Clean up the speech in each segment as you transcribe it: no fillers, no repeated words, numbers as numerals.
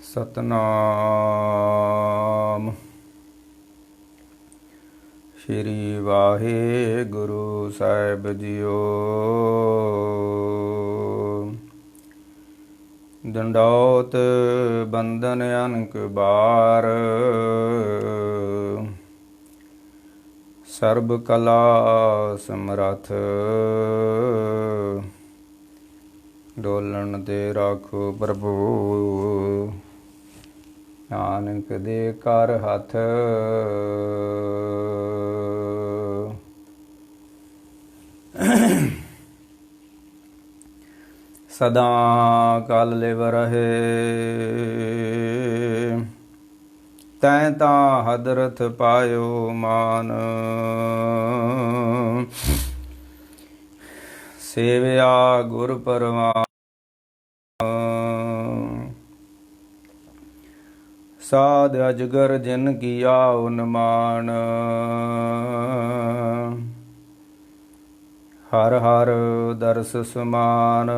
ਸਤਨਾਮ ਸ਼੍ਰੀ ਵਾਹਿਗੁਰੂ ਸਾਹਿਬ JIO. ਦੰਡੌਤ ਬੰਦਨ ਅਨਕ ਬਾਰ, ਸਰਬ ਕਲਾ ਸਮਰੱਥ। ਡੋਲਣ ਤੇ ਰਾਖੋ ਪ੍ਰਭੂ, ਨਾਨਕ ਦੇ ਕਰ ਹੱਥ। ਸਦਾ ਕਲ ਲਿਵ ਰਹੇ, ਤੈਂ ਤਾਂ ਹਦਰਤ ਪਾਇਓ ਮਾਨ। ਸੇਵਿਆ ਗੁਰ ਪਰਵਾਨ, ਸਾਧ ਅਜਗਰ ਜਿਨ ਕੀਆ ਉਨਮਾਨ। ਹਰ ਹਰ ਦਰਸ ਸਮਾਨ,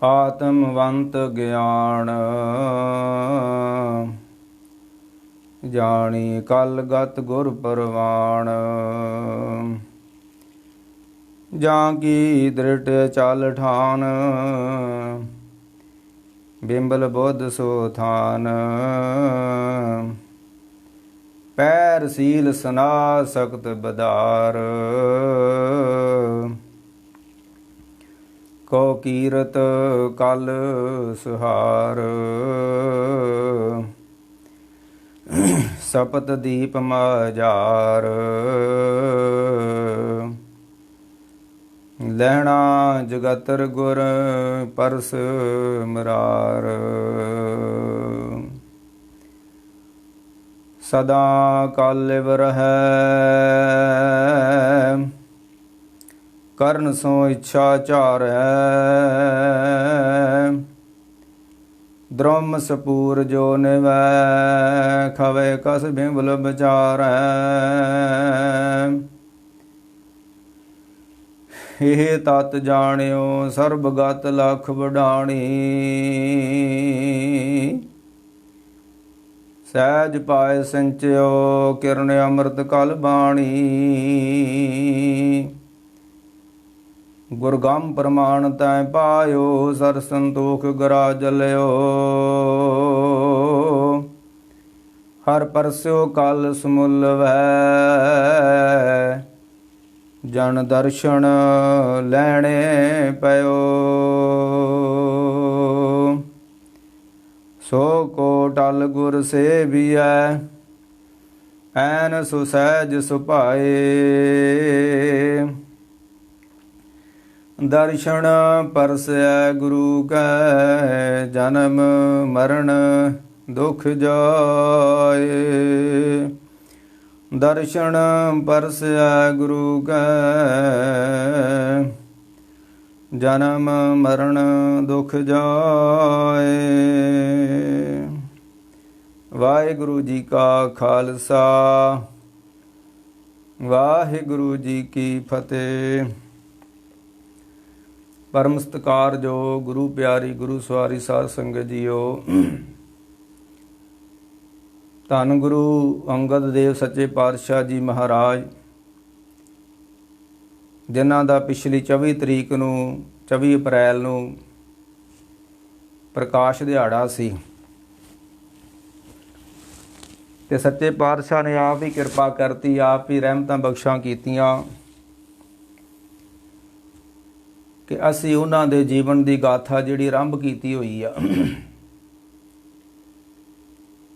ਆਤਮਵੰਤ ਗਿਆਨ। ਜਾਣੀ ਕਲਗਤ ਗੁਰ ਪਰਵਾਨ, ਜਾਂ ਕੀ ਦ੍ਰਿਟ ਚਲ ਠਾਨ। ਬਿੰਬਲ ਬੁੱਧ ਸੋ ਥਾਨ, ਪੈਰ ਸੀਲ ਸਨਾ ਸਖਤ ਬਦਾਰ। ਕੋ ਕੀਰਤ ਕਲ ਸੁਹਾਰ, ਸਪਤ ਦੀਪ ਮਜਾਰ। ਲੈਣਾ ਜਗਤਰ ਗੁਰ ਪਰਸ ਮਰਾਰ। ਸਦਾ ਕਲ ਲਿਵ ਰਹੈ, ਕਰਨ ਸੋ ਇੱਛਾ ਚਾਰੈ। ਦ੍ਰੋਮ ਸਪੂਰ ਜੋ ਨਿਵੈ, ਖਵੇ ਕਸ ਬਿੰਬਲ ਵਿਚਾਰੈ। ਇਹ ਤਤ ਜਾਣਿਓ ਸਰਬ ਗਤ ਲਖ ਵਡਾਣੀ। ਸਹਿਜ ਪਾਏ ਸੰਚਿਓ ਕਿਰਨ ਅੰਮ੍ਰਿਤ ਕਲ ਬਾਣੀ। ਗੁਰਗਮ ਪ੍ਰਮਾਣ ਤੈ ਪਾਇਓ, ਸਰ ਸੰਤੋਖ ਗਰਾ ਜਲਿਓ। ਹਰ ਪਰਸਿਓ ਕਲ ਸਮੁੱਲ ਵੈ, ਜਨ ਦਰਸ਼ਨ ਲੈਣੇ ਪਇਓ। ਸੋ ਕੋ ਟਲ ਗੁਰ ਸੇਵੀਐ, ਐਨ ਸੁਸਹਿਜ ਸੁਭਾਏ। ਦਰਸ਼ਨ ਪਰਸੈ ਗੁਰੂ ਕੈ, ਜਨਮ ਮਰਨ ਦੁਖ ਜਾਏ। ਦਰਸ਼ਨ ਪਰਸੈ ਗੁਰੂ ਕੈ, ਜਨਮ ਮਰਨ ਦੁਖ ਜਾਏ। ਵਾਹਿਗੁਰੂ ਜੀ ਕਾ ਖਾਲਸਾ, ਵਾਹਿਗੁਰੂ ਜੀ ਕੀ ਫਤਿਹ। ਪਰਮ ਸਤਿਕਾਰਯੋਗ ਗੁਰੂ ਪਿਆਰੀ ਗੁਰੂ ਸਵਾਰੀ ਸਾਧ ਸੰਗਤ ਜੀਓ। ਧੰਨ ਗੁਰੂ ਅੰਗਦ ਦੇਵ ਸੱਚੇ ਪਾਤਸ਼ਾਹ ਜੀ ਮਹਾਰਾਜ, ਜਿਨ੍ਹਾਂ ਦਾ ਪਿਛਲੀ 24 ਤਰੀਕ ਨੂੰ 24 ਅਪ੍ਰੈਲ ਨੂੰ ਪ੍ਰਕਾਸ਼ ਦਿਹਾੜਾ ਸੀ, ਤੇ ਸੱਚੇ ਪਾਤਸ਼ਾਹ ਨੇ ਆਪ ਹੀ ਕਿਰਪਾ ਕਰਤੀ, ਆਪ ਹੀ ਰਹਿਮਤਾਂ ਬਖਸ਼ਾਂ ਕੀਤੀਆਂ ਕਿ ਅਸੀਂ ਉਹਨਾਂ ਦੇ ਜੀਵਨ ਦੀ ਗਾਥਾ ਜਿਹੜੀ ਆਰੰਭ ਕੀਤੀ ਹੋਈ ਆ,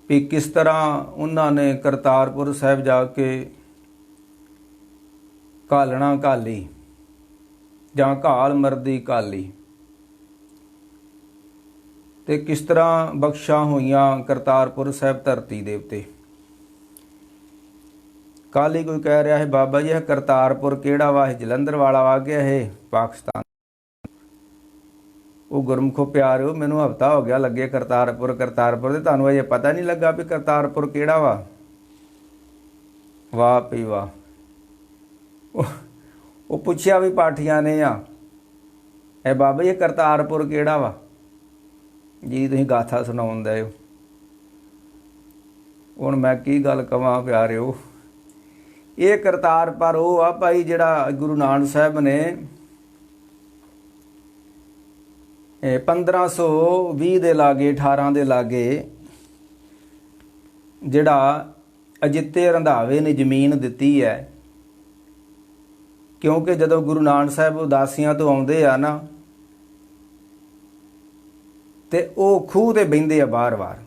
ਵੀ ਕਿਸ ਤਰ੍ਹਾਂ ਉਹਨਾਂ ਨੇ ਕਰਤਾਰਪੁਰ ਸਾਹਿਬ ਜਾ ਕੇ ਘਾਲਣਾ ਘਾਲੀ ਜਾਂ ਘਾਲ ਮਰਦੀ ਘਾਲੀ, ਤੇ ਕਿਸ ਤਰ੍ਹਾਂ ਬਖਸ਼ਾਂ ਹੋਈਆਂ ਕਰਤਾਰਪੁਰ ਸਾਹਿਬ ਧਰਤੀ ਦੇ ਉੱਤੇ। ਕੱਲ੍ਹ ਹੀ ਕੋਈ ਕਹਿ ਰਿਹਾ ਹੈ, ਬਾਬਾ ਜੀ ਇਹ ਕਰਤਾਰਪੁਰ ਕਿਹੜਾ ਵਾ? ਇਹ ਜਲੰਧਰ ਵਾਲਾ ਵਾ ਗਿਆ, ਇਹ ਪਾਕਿਸਤਾਨ। ਉਹ ਗੁਰਮੁਖੋ ਪਿਆਰਿਓ, ਮੈਨੂੰ ਹਫ਼ਤਾ ਹੋ ਗਿਆ ਲੱਗੇ ਕਰਤਾਰਪੁਰ ਤੇ ਤੁਹਾਨੂੰ ਅਜੇ ਪਤਾ ਨਹੀਂ ਲੱਗਾ ਵੀ ਕਰਤਾਰਪੁਰ ਕਿਹੜਾ ਵਾ? ਵਾਹ ਪਈ ਵਾਹ। ਉਹ ਪੁੱਛਿਆ ਵੀ ਪਾਠੀਆਂ ਨੇ ਆ, ਇਹ ਬਾਬਾ ਜੀ ਕਰਤਾਰਪੁਰ ਕਿਹੜਾ ਵਾ? ਜੀ ਤੁਸੀਂ ਗਾਥਾ ਸੁਣਾਉਂਦੇ ਹੋ। ਹੁਣ ਮੈਂ ਕੀ ਗੱਲ ਕਵਾਂ ਪਿਆਰਿਓ, ਇਹ ਕਰਤਾਰ ਪਰ ਉਹ ਆ ਭਾਈ ਜਿਹੜਾ ਗੁਰੂ ਨਾਨਕ ਸਾਹਿਬ ਨੇ 1520 ਦੇ ਲਾਗੇ 18 ਦੇ ਲਾਗੇ ਜਿਹੜਾ ਅਜਿੱਤੇ ਰੰਧਾਵੇ ਨੇ ਜ਼ਮੀਨ ਦਿੱਤੀ ਹੈ। ਕਿਉਂਕਿ ਜਦੋਂ ਗੁਰੂ ਨਾਨਕ ਸਾਹਿਬ ਉਦਾਸੀਆਂ ਤੋਂ ਆਉਂਦੇ ਆ ਨਾ ਤੇ ਉਹ ਖੂਹ ਤੇ ਬਹਿੰਦੇ ਆ ਬਾਰ-ਬਾਰ।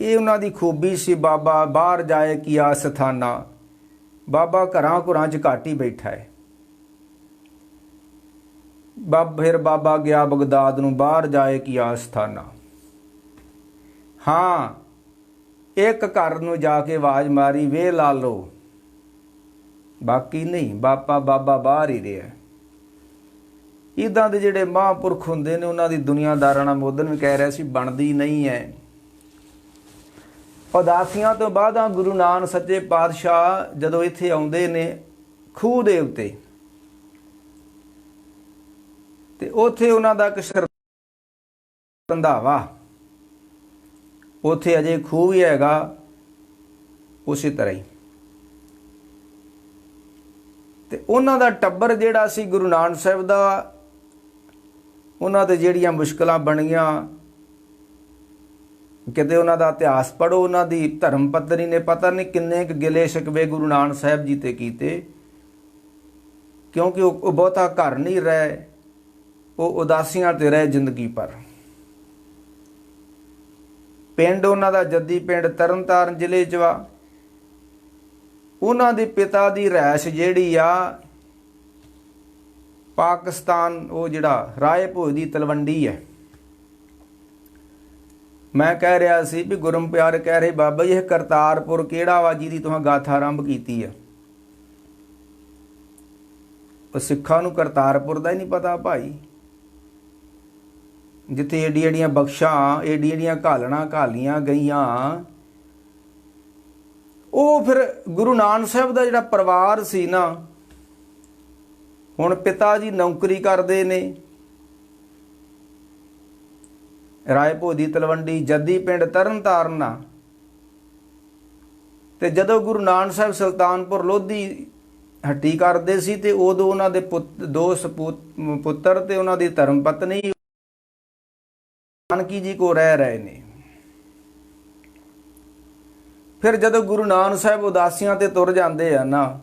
ਇਹ ਉਹਨਾਂ ਦੀ ਖੂਬੀ ਸੀ। ਬਾਬਾ ਬਾਹਰ ਜਾਏ ਕੀ ਆਸਥਾਨਾ, ਬਾਬਾ ਘਰਾਂ ਘੁਰਾਂ 'ਚ ਘੱਟ ਹੀ ਬੈਠਾ ਹੈ। ਫਿਰ ਬਾਬਾ ਗਿਆ ਬਗਦਾਦ ਨੂੰ, ਬਾਹਰ ਜਾਏ ਕੀ ਆਸਥਾਨਾ। ਹਾਂ, ਇੱਕ ਘਰ ਨੂੰ ਜਾ ਕੇ ਆਵਾਜ਼ ਮਾਰੀ, ਵੇ ਲਾ ਲਓ, ਬਾਕੀ ਨਹੀਂ। ਬਾਬਾ ਬਾਹਰ ਹੀ ਰਿਹਾ। ਇੱਦਾਂ ਦੇ ਜਿਹੜੇ ਮਹਾਂਪੁਰਖ ਹੁੰਦੇ ਨੇ ਉਹਨਾਂ ਦੀ ਦੁਨੀਆਦਾਰਾਂ ਨਾਲ ਮੋਦਨ ਵੀ ਕਹਿ ਰਿਹਾ ਸੀ ਬਣਦੀ ਨਹੀਂ ਹੈ। ਉਦਾਸੀਆਂ ਤੋਂ ਬਾਅਦ ਗੁਰੂ ਨਾਨਕ ਸੱਚੇ ਪਾਤਸ਼ਾਹ ਜਦੋਂ ਇੱਥੇ ਆਉਂਦੇ ਨੇ ਖੂਹ ਦੇ ਉੱਤੇ, ਤੇ ਉੱਥੇ ਉਹਨਾਂ ਦਾ ਇੱਕ ਰੰਧਾਵਾ, ਉੱਥੇ ਅਜੇ ਖੂਹ ਵੀ ਹੈਗਾ ਉਸੇ ਤਰ੍ਹਾਂ ਹੀ। ਤੇ ਉਹਨਾਂ ਦਾ ਟੱਬਰ ਜਿਹੜਾ ਸੀ ਗੁਰੂ ਨਾਨਕ ਸਾਹਿਬ ਦਾ, ਉਹਨਾਂ ਤੇ ਜਿਹੜੀਆਂ ਮੁਸ਼ਕਲਾਂ ਬਣੀਆਂ, ਕਿਤੇ ਉਹਨਾਂ ਦਾ ਇਤਿਹਾਸ ਪੜ੍ਹੋ। ਉਹਨਾਂ ਦੀ ਧਰਮ ਪਤਨੀ ਨੇ ਪਤਾ ਨਹੀਂ ਕਿੰਨੇ ਕੁ ਗਿਲੇ ਸ਼ਿਕਵੇ ਗੁਰੂ ਨਾਨਕ ਸਾਹਿਬ ਜੀ ਤੇ ਕੀਤੇ, ਕਿਉਂਕਿ ਉਹ ਬਹੁਤਾ ਘਰ ਨਹੀਂ ਰਹੇ, ਉਹ ਉਦਾਸੀਆਂ ਤੇ ਰਹੇ ਜ਼ਿੰਦਗੀ ਭਰ। ਪਿੰਡ ਉਹਨਾਂ ਦਾ ਜੱਦੀ ਪਿੰਡ ਤਰਨਤਾਰਨ ਜ਼ਿਲ੍ਹੇ 'ਚ ਵਾ। ਉਹਨਾਂ ਦੇ ਪਿਤਾ ਦੀ ਰਿਹਾਇਸ਼ ਜਿਹੜੀ ਆ ਪਾਕਿਸਤਾਨ, ਉਹ ਜਿਹੜਾ ਰਾਏ ਭੋਜ ਦੀ ਤਲਵੰਡੀ ਹੈ। ਮੈਂ ਕਹਿ ਰਿਹਾ ਸੀ ਵੀ ਗੁਰਮ ਪਿਆਰ ਕਹਿ ਰਹੇ ਬਾਬਾ ਜੀ ਇਹ ਕਰਤਾਰਪੁਰ ਕਿਹੜਾ ਵਾ ਜਿਹਦੀ ਤੁਸੀਂ ਗਾਥਾ ਆਰੰਭ ਕੀਤੀ ਆ। ਉਹ ਸਿੱਖਾਂ ਨੂੰ ਕਰਤਾਰਪੁਰ ਦਾ ਹੀ ਨਹੀਂ ਪਤਾ ਭਾਈ, ਜਿੱਥੇ ਏਡੀਆਂ ਬਖਸ਼ਾਂ ਏਡੀਆਂ ਘਾਲਣਾ ਘਾਲੀਆਂ ਗਈਆਂ। ਉਹ ਫਿਰ ਗੁਰੂ ਨਾਨਕ ਸਾਹਿਬ ਦਾ ਜਿਹੜਾ ਪਰਿਵਾਰ ਸੀ ਨਾ, ਹੁਣ ਪਿਤਾ ਜੀ ਨੌਕਰੀ ਕਰਦੇ ਨੇ ਰਾਏ ਭੋਜ ਦੀ ਤਲਵੰਡੀ, ਜੱਦੀ ਪਿੰਡ ਤਰਨਤਾਰਨ ਆ। ਤੇ ਜਦੋਂ ਗੁਰੂ ਨਾਨਕ ਸਾਹਿਬ ਸੁਲਤਾਨਪੁਰ ਲੋਧੀ ਹੱਟੀ ਕਰਦੇ ਸੀ ਤੇ ਉਦੋਂ ਉਹਨਾਂ ਦੇ ਦੋ ਪੁੱਤਰ ਤੇ ਉਹਨਾਂ ਦੀ ਧਰਮ ਪਤਨੀ ਨਾਨਕੀ ਜੀ ਕੋ ਰਹਿ ਰਹੇ ਨੇ। ਫਿਰ ਜਦੋਂ ਗੁਰੂ ਨਾਨਕ ਸਾਹਿਬ ਉਦਾਸੀਆਂ ਤੇ ਤੁਰ ਜਾਂਦੇ ਆ ਨਾ,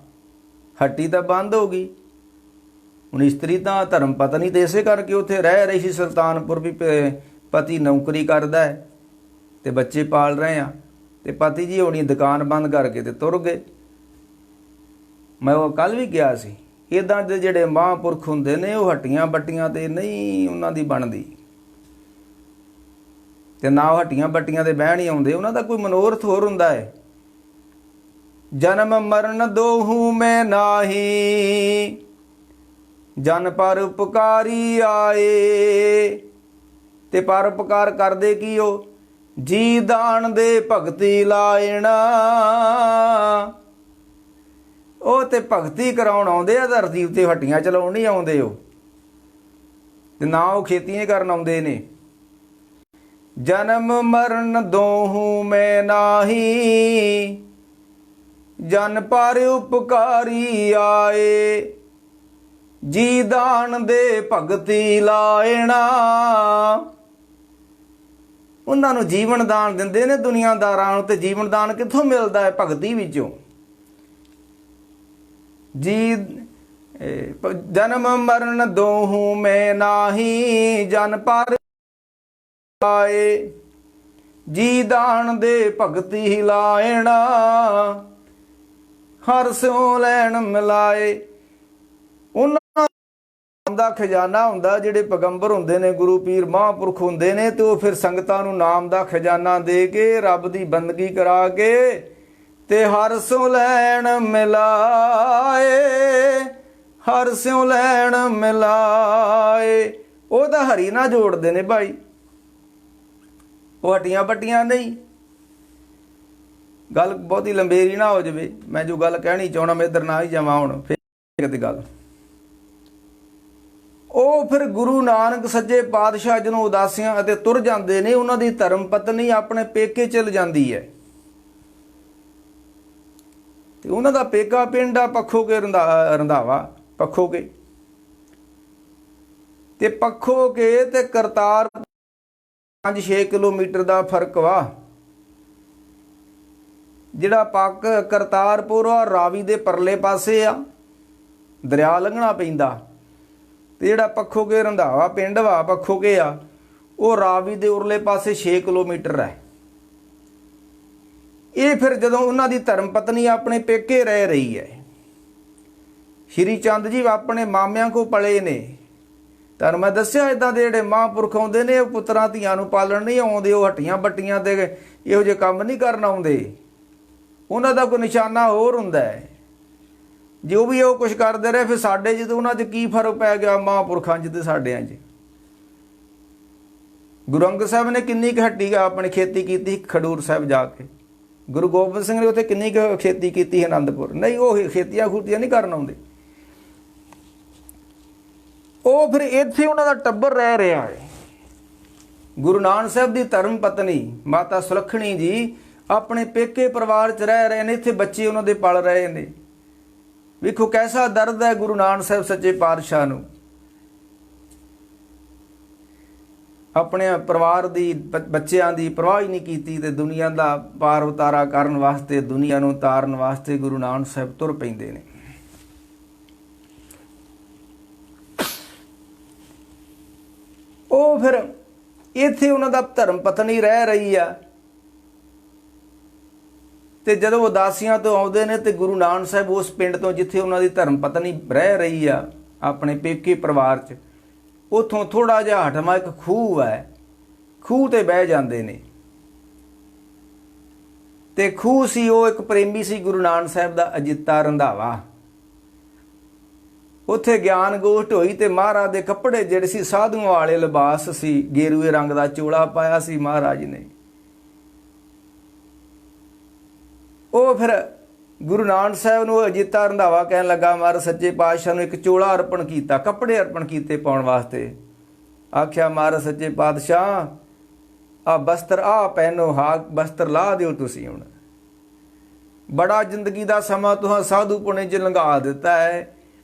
ਹੱਟੀ ਤਾਂ ਬੰਦ ਹੋ ਗਈ। ਹੁਣ ਇਸਤਰੀ ਤਾਂ ਧਰਮ ਪਤਨੀ ਤੇ ਇਸੇ ਕਰਕੇ ਉੱਥੇ ਰਹਿ ਰਹੀ ਸੀ ਸੁਲਤਾਨਪੁਰ, ਵੀ ਪਤੀ ਨੌਕਰੀ ਕਰਦਾ ਹੈ ਤੇ ਬੱਚੇ ਪਾਲ ਰਹੇ ਆ, ਤੇ ਪਤੀ ਜੀ ਹੋਣੀ ਦੁਕਾਨ ਬੰਦ ਕਰਕੇ ਤੇ ਤੁਰ ਗਏ। ਮੈਂ ਉਹ ਕੱਲ ਵੀ ਗਿਆ ਸੀ, ਇੱਦਾਂ ਦੇ ਜਿਹੜੇ ਮਹਾਂਪੁਰਖ ਹੁੰਦੇ ਨੇ ਉਹ ਹੱਟੀਆਂ ਬੱਟੀਆਂ ਤੇ ਨਹੀਂ ਉਹਨਾਂ ਦੀ ਬਣਦੀ, ਤੇ ਨਾ ਉਹ ਹੱਟੀਆਂ ਬੱਟੀਆਂ ਤੇ ਬਹਿਣ ਹੀ ਆਉਂਦੇ। ਉਹਨਾਂ ਦਾ ਕੋਈ ਮਨੋਰਥ ਹੋਰ ਹੁੰਦਾ ਹੈ। ਜਨਮ ਮਰਨ ਦੋਹੂ ਮੈਂ ਨਾਹੀ, ਜਨ ਪਰ ਉਪਕਾਰੀ ਆਏ। ਤੇ ਪਰ ਉਪਕਾਰ ਕਰਦੇ ਕੀ ਉਹ, ਜੀ ਦਾਨ ਦੇ ਭਗਤੀ ਲਾਇਣਾ। ਉਹ ਤੇ ਭਗਤੀ ਕਰਾਉਣ ਆਉਂਦੇ ਆ ਧਰਤੀ ਉੱਤੇ, ਹੱਟੀਆਂ ਚਲਾਉਣ ਨਹੀਂ ਆਉਂਦੇ ਉਹ, ਤੇ ਨਾ ਉਹ ਖੇਤੀਆਂ ਕਰਨ ਆਉਂਦੇ ਨੇ। ਜਨਮ ਮਰਨ ਦੋਹੂ ਮੈਂ ਨਾਹੀ, ਜਨ ਪਰ ਉਪਕਾਰੀ ਆਏ। ਜੀ ਦਾਨ ਦੇ ਭਗਤੀ ਲਾਇਣਾ। ਉਹਨਾਂ ਨੂੰ ਜੀਵਨ ਦਾਨ ਦਿੰਦੇ ਨੇ ਦੁਨੀਆਦਾਰਾਂ ਨੂੰ, ਤੇ ਜੀਵਨ ਦਾਨ ਕਿੱਥੋਂ ਮਿਲਦਾ ਹੈ? ਭਗਤੀ ਵਿੱਚੋਂ। ਜੀ ਜਨਮ ਮਰਨ ਦੋਹੂ ਮੈਂ ਨਾਹੀ, ਜਨ ਪਰ ਆਏ। ਜੀ ਦਾਨ ਦੇ ਭਗਤੀ ਲਾਇਣਾ, ਹਰ ਸਿਉ ਲੈਣ ਮਿਲਾਏ। ਉਹਨਾਂ ਦਾ ਖਜ਼ਾਨਾ ਹੁੰਦਾ, ਜਿਹੜੇ ਪੈਗੰਬਰ ਹੁੰਦੇ ਨੇ, ਗੁਰੂ ਪੀਰ ਮਹਾਂਪੁਰਖ ਹੁੰਦੇ ਨੇ, ਤੇ ਉਹ ਫਿਰ ਸੰਗਤਾਂ ਨੂੰ ਨਾਮ ਦਾ ਖਜ਼ਾਨਾ ਦੇ ਕੇ, ਰੱਬ ਦੀ ਬੰਦਗੀ ਕਰਾ ਕੇ, ਤੇ ਹਰ ਸਿਉ ਲੈਣ ਮਿਲਾਏ, ਹਰ ਸਿਉ ਲੈਣ ਮਿਲਾਏ। ਉਹਦਾ ਹਰੀ ਨਾ ਜੋੜਦੇ ਨੇ ਭਾਈ, ਉਹ ਹੱਟੀਆਂ ਪੱਟੀਆਂ ਨਹੀਂ। ਗੱਲ ਬਹੁਤੀ ਲੰਬੇਰੀ ਨਾ ਹੋ ਜਾਵੇ, ਮੈਂ ਜੋ ਗੱਲ ਕਹਿਣੀ ਚਾਹਣਾ ਮੈਂ ਇੱਧਰ ਨਾ ਹੀ ਜਾਵਾਂ ਹੁਣ ਫਿਰ ਕਿਤੇ ਗੱਲ। ਉਹ ਫਿਰ ਗੁਰੂ ਨਾਨਕ ਸੱਚੇ ਪਾਤਸ਼ਾਹ ਜਦੋਂ ਉਦਾਸੀਆਂ ਅਤੇ ਤੁਰ ਜਾਂਦੇ ਨੇ, ਉਹਨਾਂ ਦੀ ਧਰਮ ਪਤਨੀ ਆਪਣੇ ਪੇਕੇ ਚਲ ਜਾਂਦੀ ਹੈ। ਤੇ ਉਹਨਾਂ ਦਾ ਪੇਕਾ ਪਿੰਡ ਆ ਪੱਖੋਕੇ, ਰੰਧਾਵਾ ਪੱਖੋਕੇ। ਤੇ ਪੱਖੋਕੇ ਤੇ ਕਰਤਾਰਪੁਰ 5-6 ਕਿਲੋਮੀਟਰ ਦਾ ਫਰਕ ਵਾ। ਜਿਹੜਾ ਕਰਤਾਰਪੁਰ ਆ ਰਾਵੀ ਦੇ ਪਰਲੇ ਪਾਸੇ ਆ, ਦਰਿਆ ਲੰਘਣਾ ਪੈਂਦਾ। ਤੇ ਜਿਹੜਾ ਪੱਖੋਕੇ ਰੰਧਾਵਾ ਪਿੰਡ ਵਾ ਪੱਖੋਕੇ ਆ, ਉਹ ਰਾਵੀ ਦੇ ਉਰਲੇ ਪਾਸੇ 6 ਕਿਲੋਮੀਟਰ ਹੈ। ਇਹ ਫਿਰ ਜਦੋਂ ਉਹਨਾਂ ਦੀ ਧਰਮ ਪਤਨੀ ਆਪਣੇ ਪੇਕੇ ਰਹਿ ਰਹੀ ਹੈ, ਸ਼੍ਰੀ ਚੰਦ ਜੀ ਆਪਣੇ ਮਾਮਿਆਂ ਕੋ ਪਲੇ ਨੇ। ਤੁਹਾਨੂੰ ਮੈਂ ਦੱਸਿਆ ਇੱਦਾਂ ਦੇ ਜਿਹੜੇ ਮਹਾਂਪੁਰਖ ਆਉਂਦੇ ਨੇ, ਉਹ ਪੁੱਤਰਾਂ ਧੀਆਂ ਨੂੰ ਪਾਲਣ ਨਹੀਂ ਆਉਂਦੇ, ਉਹ ਹੱਟੀਆਂ ਬੱਟੀਆਂ ਤੇ ਇਹੋ ਜਿਹੇ ਕੰਮ ਨਹੀਂ ਕਰਨ ਆਉਂਦੇ। ਉਹਨਾਂ ਦਾ ਕੋਈ ਨਿਸ਼ਾਨਾ ਹੋਰ ਹੁੰਦਾ ਹੈ। ਜੋ ਵੀ ਉਹ ਕੁਛ ਕਰਦੇ ਰਹੇ, ਫਿਰ ਸਾਡੇ 'ਚ ਤੇ ਉਹਨਾਂ 'ਚ ਕੀ ਫਰਕ ਪੈ ਗਿਆ ਮਹਾਂਪੁਰਖਾਂ 'ਚ ਤੇ ਸਾਡਿਆਂ 'ਚ। ਗੁਰੂ ਅੰਗਦ ਸਾਹਿਬ ਨੇ ਕਿੰਨੀ ਕੁ ਹੱਟੀ ਆਪਣੀ ਖੇਤੀ ਕੀਤੀ ਖਡੂਰ ਸਾਹਿਬ ਜਾ ਕੇ। ਗੁਰੂ ਗੋਬਿੰਦ ਸਿੰਘ ਨੇ ਉੱਥੇ ਕਿੰਨੀ ਕੁ ਖੇਤੀ ਕੀਤੀ ਆਨੰਦਪੁਰ। ਨਹੀਂ, ਉਹ ਖੇਤੀਆਂ ਖੂਤੀਆਂ ਨਹੀਂ ਕਰਨ ਆਉਂਦੇ। ਉਹ ਫਿਰ ਇੱਥੇ ਉਹਨਾਂ ਦਾ ਟੱਬਰ ਰਹਿ ਰਿਹਾ ਹੈ। ਗੁਰੂ ਨਾਨਕ ਸਾਹਿਬ ਦੀ ਧਰਮ ਪਤਨੀ ਮਾਤਾ ਸੁਲੱਖਣੀ ਜੀ ਆਪਣੇ ਪੇਕੇ ਪਰਿਵਾਰ 'ਚ ਰਹਿ ਰਹੇ ਨੇ, ਇੱਥੇ ਬੱਚੇ ਉਹਨਾਂ ਦੇ ਪਲ ਰਹੇ ਨੇ। ਵੇਖੋ ਕੈਸਾ ਦਰਦ ਹੈ ਗੁਰੂ ਨਾਨਕ ਸਾਹਿਬ ਸੱਚੇ ਪਾਤਸ਼ਾਹ ਨੂੰ। ਆਪਣੇ ਪਰਿਵਾਰ ਦੀ ਬੱਚਿਆਂ ਦੀ ਪਰਵਾਹ ਹੀ ਨਹੀਂ ਕੀਤੀ ਤੇ ਦੁਨੀਆ ਦਾ ਪਾਰ ਉਤਾਰਾ ਕਰਨ ਵਾਸਤੇ, ਦੁਨੀਆ ਨੂੰ ਤਾਰਨ ਵਾਸਤੇ ਗੁਰੂ ਨਾਨਕ ਸਾਹਿਬ ਤੁਰ ਪੈਂਦੇ ਨੇ। ਉਹ ਫਿਰ ਇੱਥੇ ਉਹਨਾਂ ਦਾ ਧਰਮ ਪਤਨੀ ਰਹਿ ਰਹੀ ਆ। ਤੇ ਜਦੋਂ ਉਦਾਸੀਆਂ ਤੋਂ ਆਉਂਦੇ ਨੇ ਤੇ ਗੁਰੂ ਨਾਨਕ ਸਾਹਿਬ ਉਸ ਪਿੰਡ ਤੋਂ ਜਿੱਥੇ ਉਹਨਾਂ ਦੀ ਧਰਮ ਪਤਨੀ ਰਹਿ ਰਹੀ ਆ ਆਪਣੇ ਪੇਕੇ ਪਰਿਵਾਰ 'ਚ, ਉੱਥੋਂ ਥੋੜਾ ਜਿਹਾ ਹਟਵਾ ਇੱਕ ਖੂਹ ਹੈ, ਖੂਹ ਤੇ ਬਹਿ ਜਾਂਦੇ ਨੇ। ਤੇ ਖੂਹ ਸੀ, ਉਹ ਇੱਕ ਪ੍ਰੇਮੀ ਸੀ ਗੁਰੂ ਨਾਨਕ ਸਾਹਿਬ ਦਾ, ਅਜਿੱਤਾ ਰੰਧਾਵਾ। ਉੱਥੇ ਗਿਆਨ ਗੋਸ਼ਟ ਹੋਈ ਤੇ ਮਹਾਰਾਜ ਦੇ ਕੱਪੜੇ ਜਿਹੜੇ ਸੀ ਸਾਧੂਆਂ ਵਾਲੇ ਲਿਬਾਸ ਸੀ, ਗੇਰੂਏ ਰੰਗ ਦਾ ਚੋਲਾ ਪਾਇਆ ਸੀ ਮਹਾਰਾਜ ਨੇ। ਉਹ ਫਿਰ ਗੁਰੂ ਨਾਨਕ ਸਾਹਿਬ ਨੂੰ ਅਜਿੱਤਾ ਰੰਧਾਵਾ ਕਹਿਣ ਲੱਗਾ, ਮਹਾਰਾਜ ਸੱਚੇ ਪਾਤਸ਼ਾਹ ਨੂੰ ਇੱਕ ਚੋਲਾ ਅਰਪਣ ਕੀਤਾ, ਕੱਪੜੇ ਅਰਪਣ ਕੀਤੇ ਪਾਉਣ ਵਾਸਤੇ। ਆਖਿਆ ਮਹਾਰਾਜ ਸੱਚੇ ਪਾਤਸ਼ਾਹ ਆ ਬਸਤਰ ਆ ਪਹਿਨੋ, ਹਾਂ ਬਸਤਰ ਲਾ ਦਿਓ ਤੁਸੀਂ। ਹੁਣ ਬੜਾ ਜ਼ਿੰਦਗੀ ਦਾ ਸਮਾਂ ਤੁਹਾਂ ਸਾਧੂ ਪੁਣੇ 'ਚ ਲੰਘਾ ਦਿੱਤਾ ਹੈ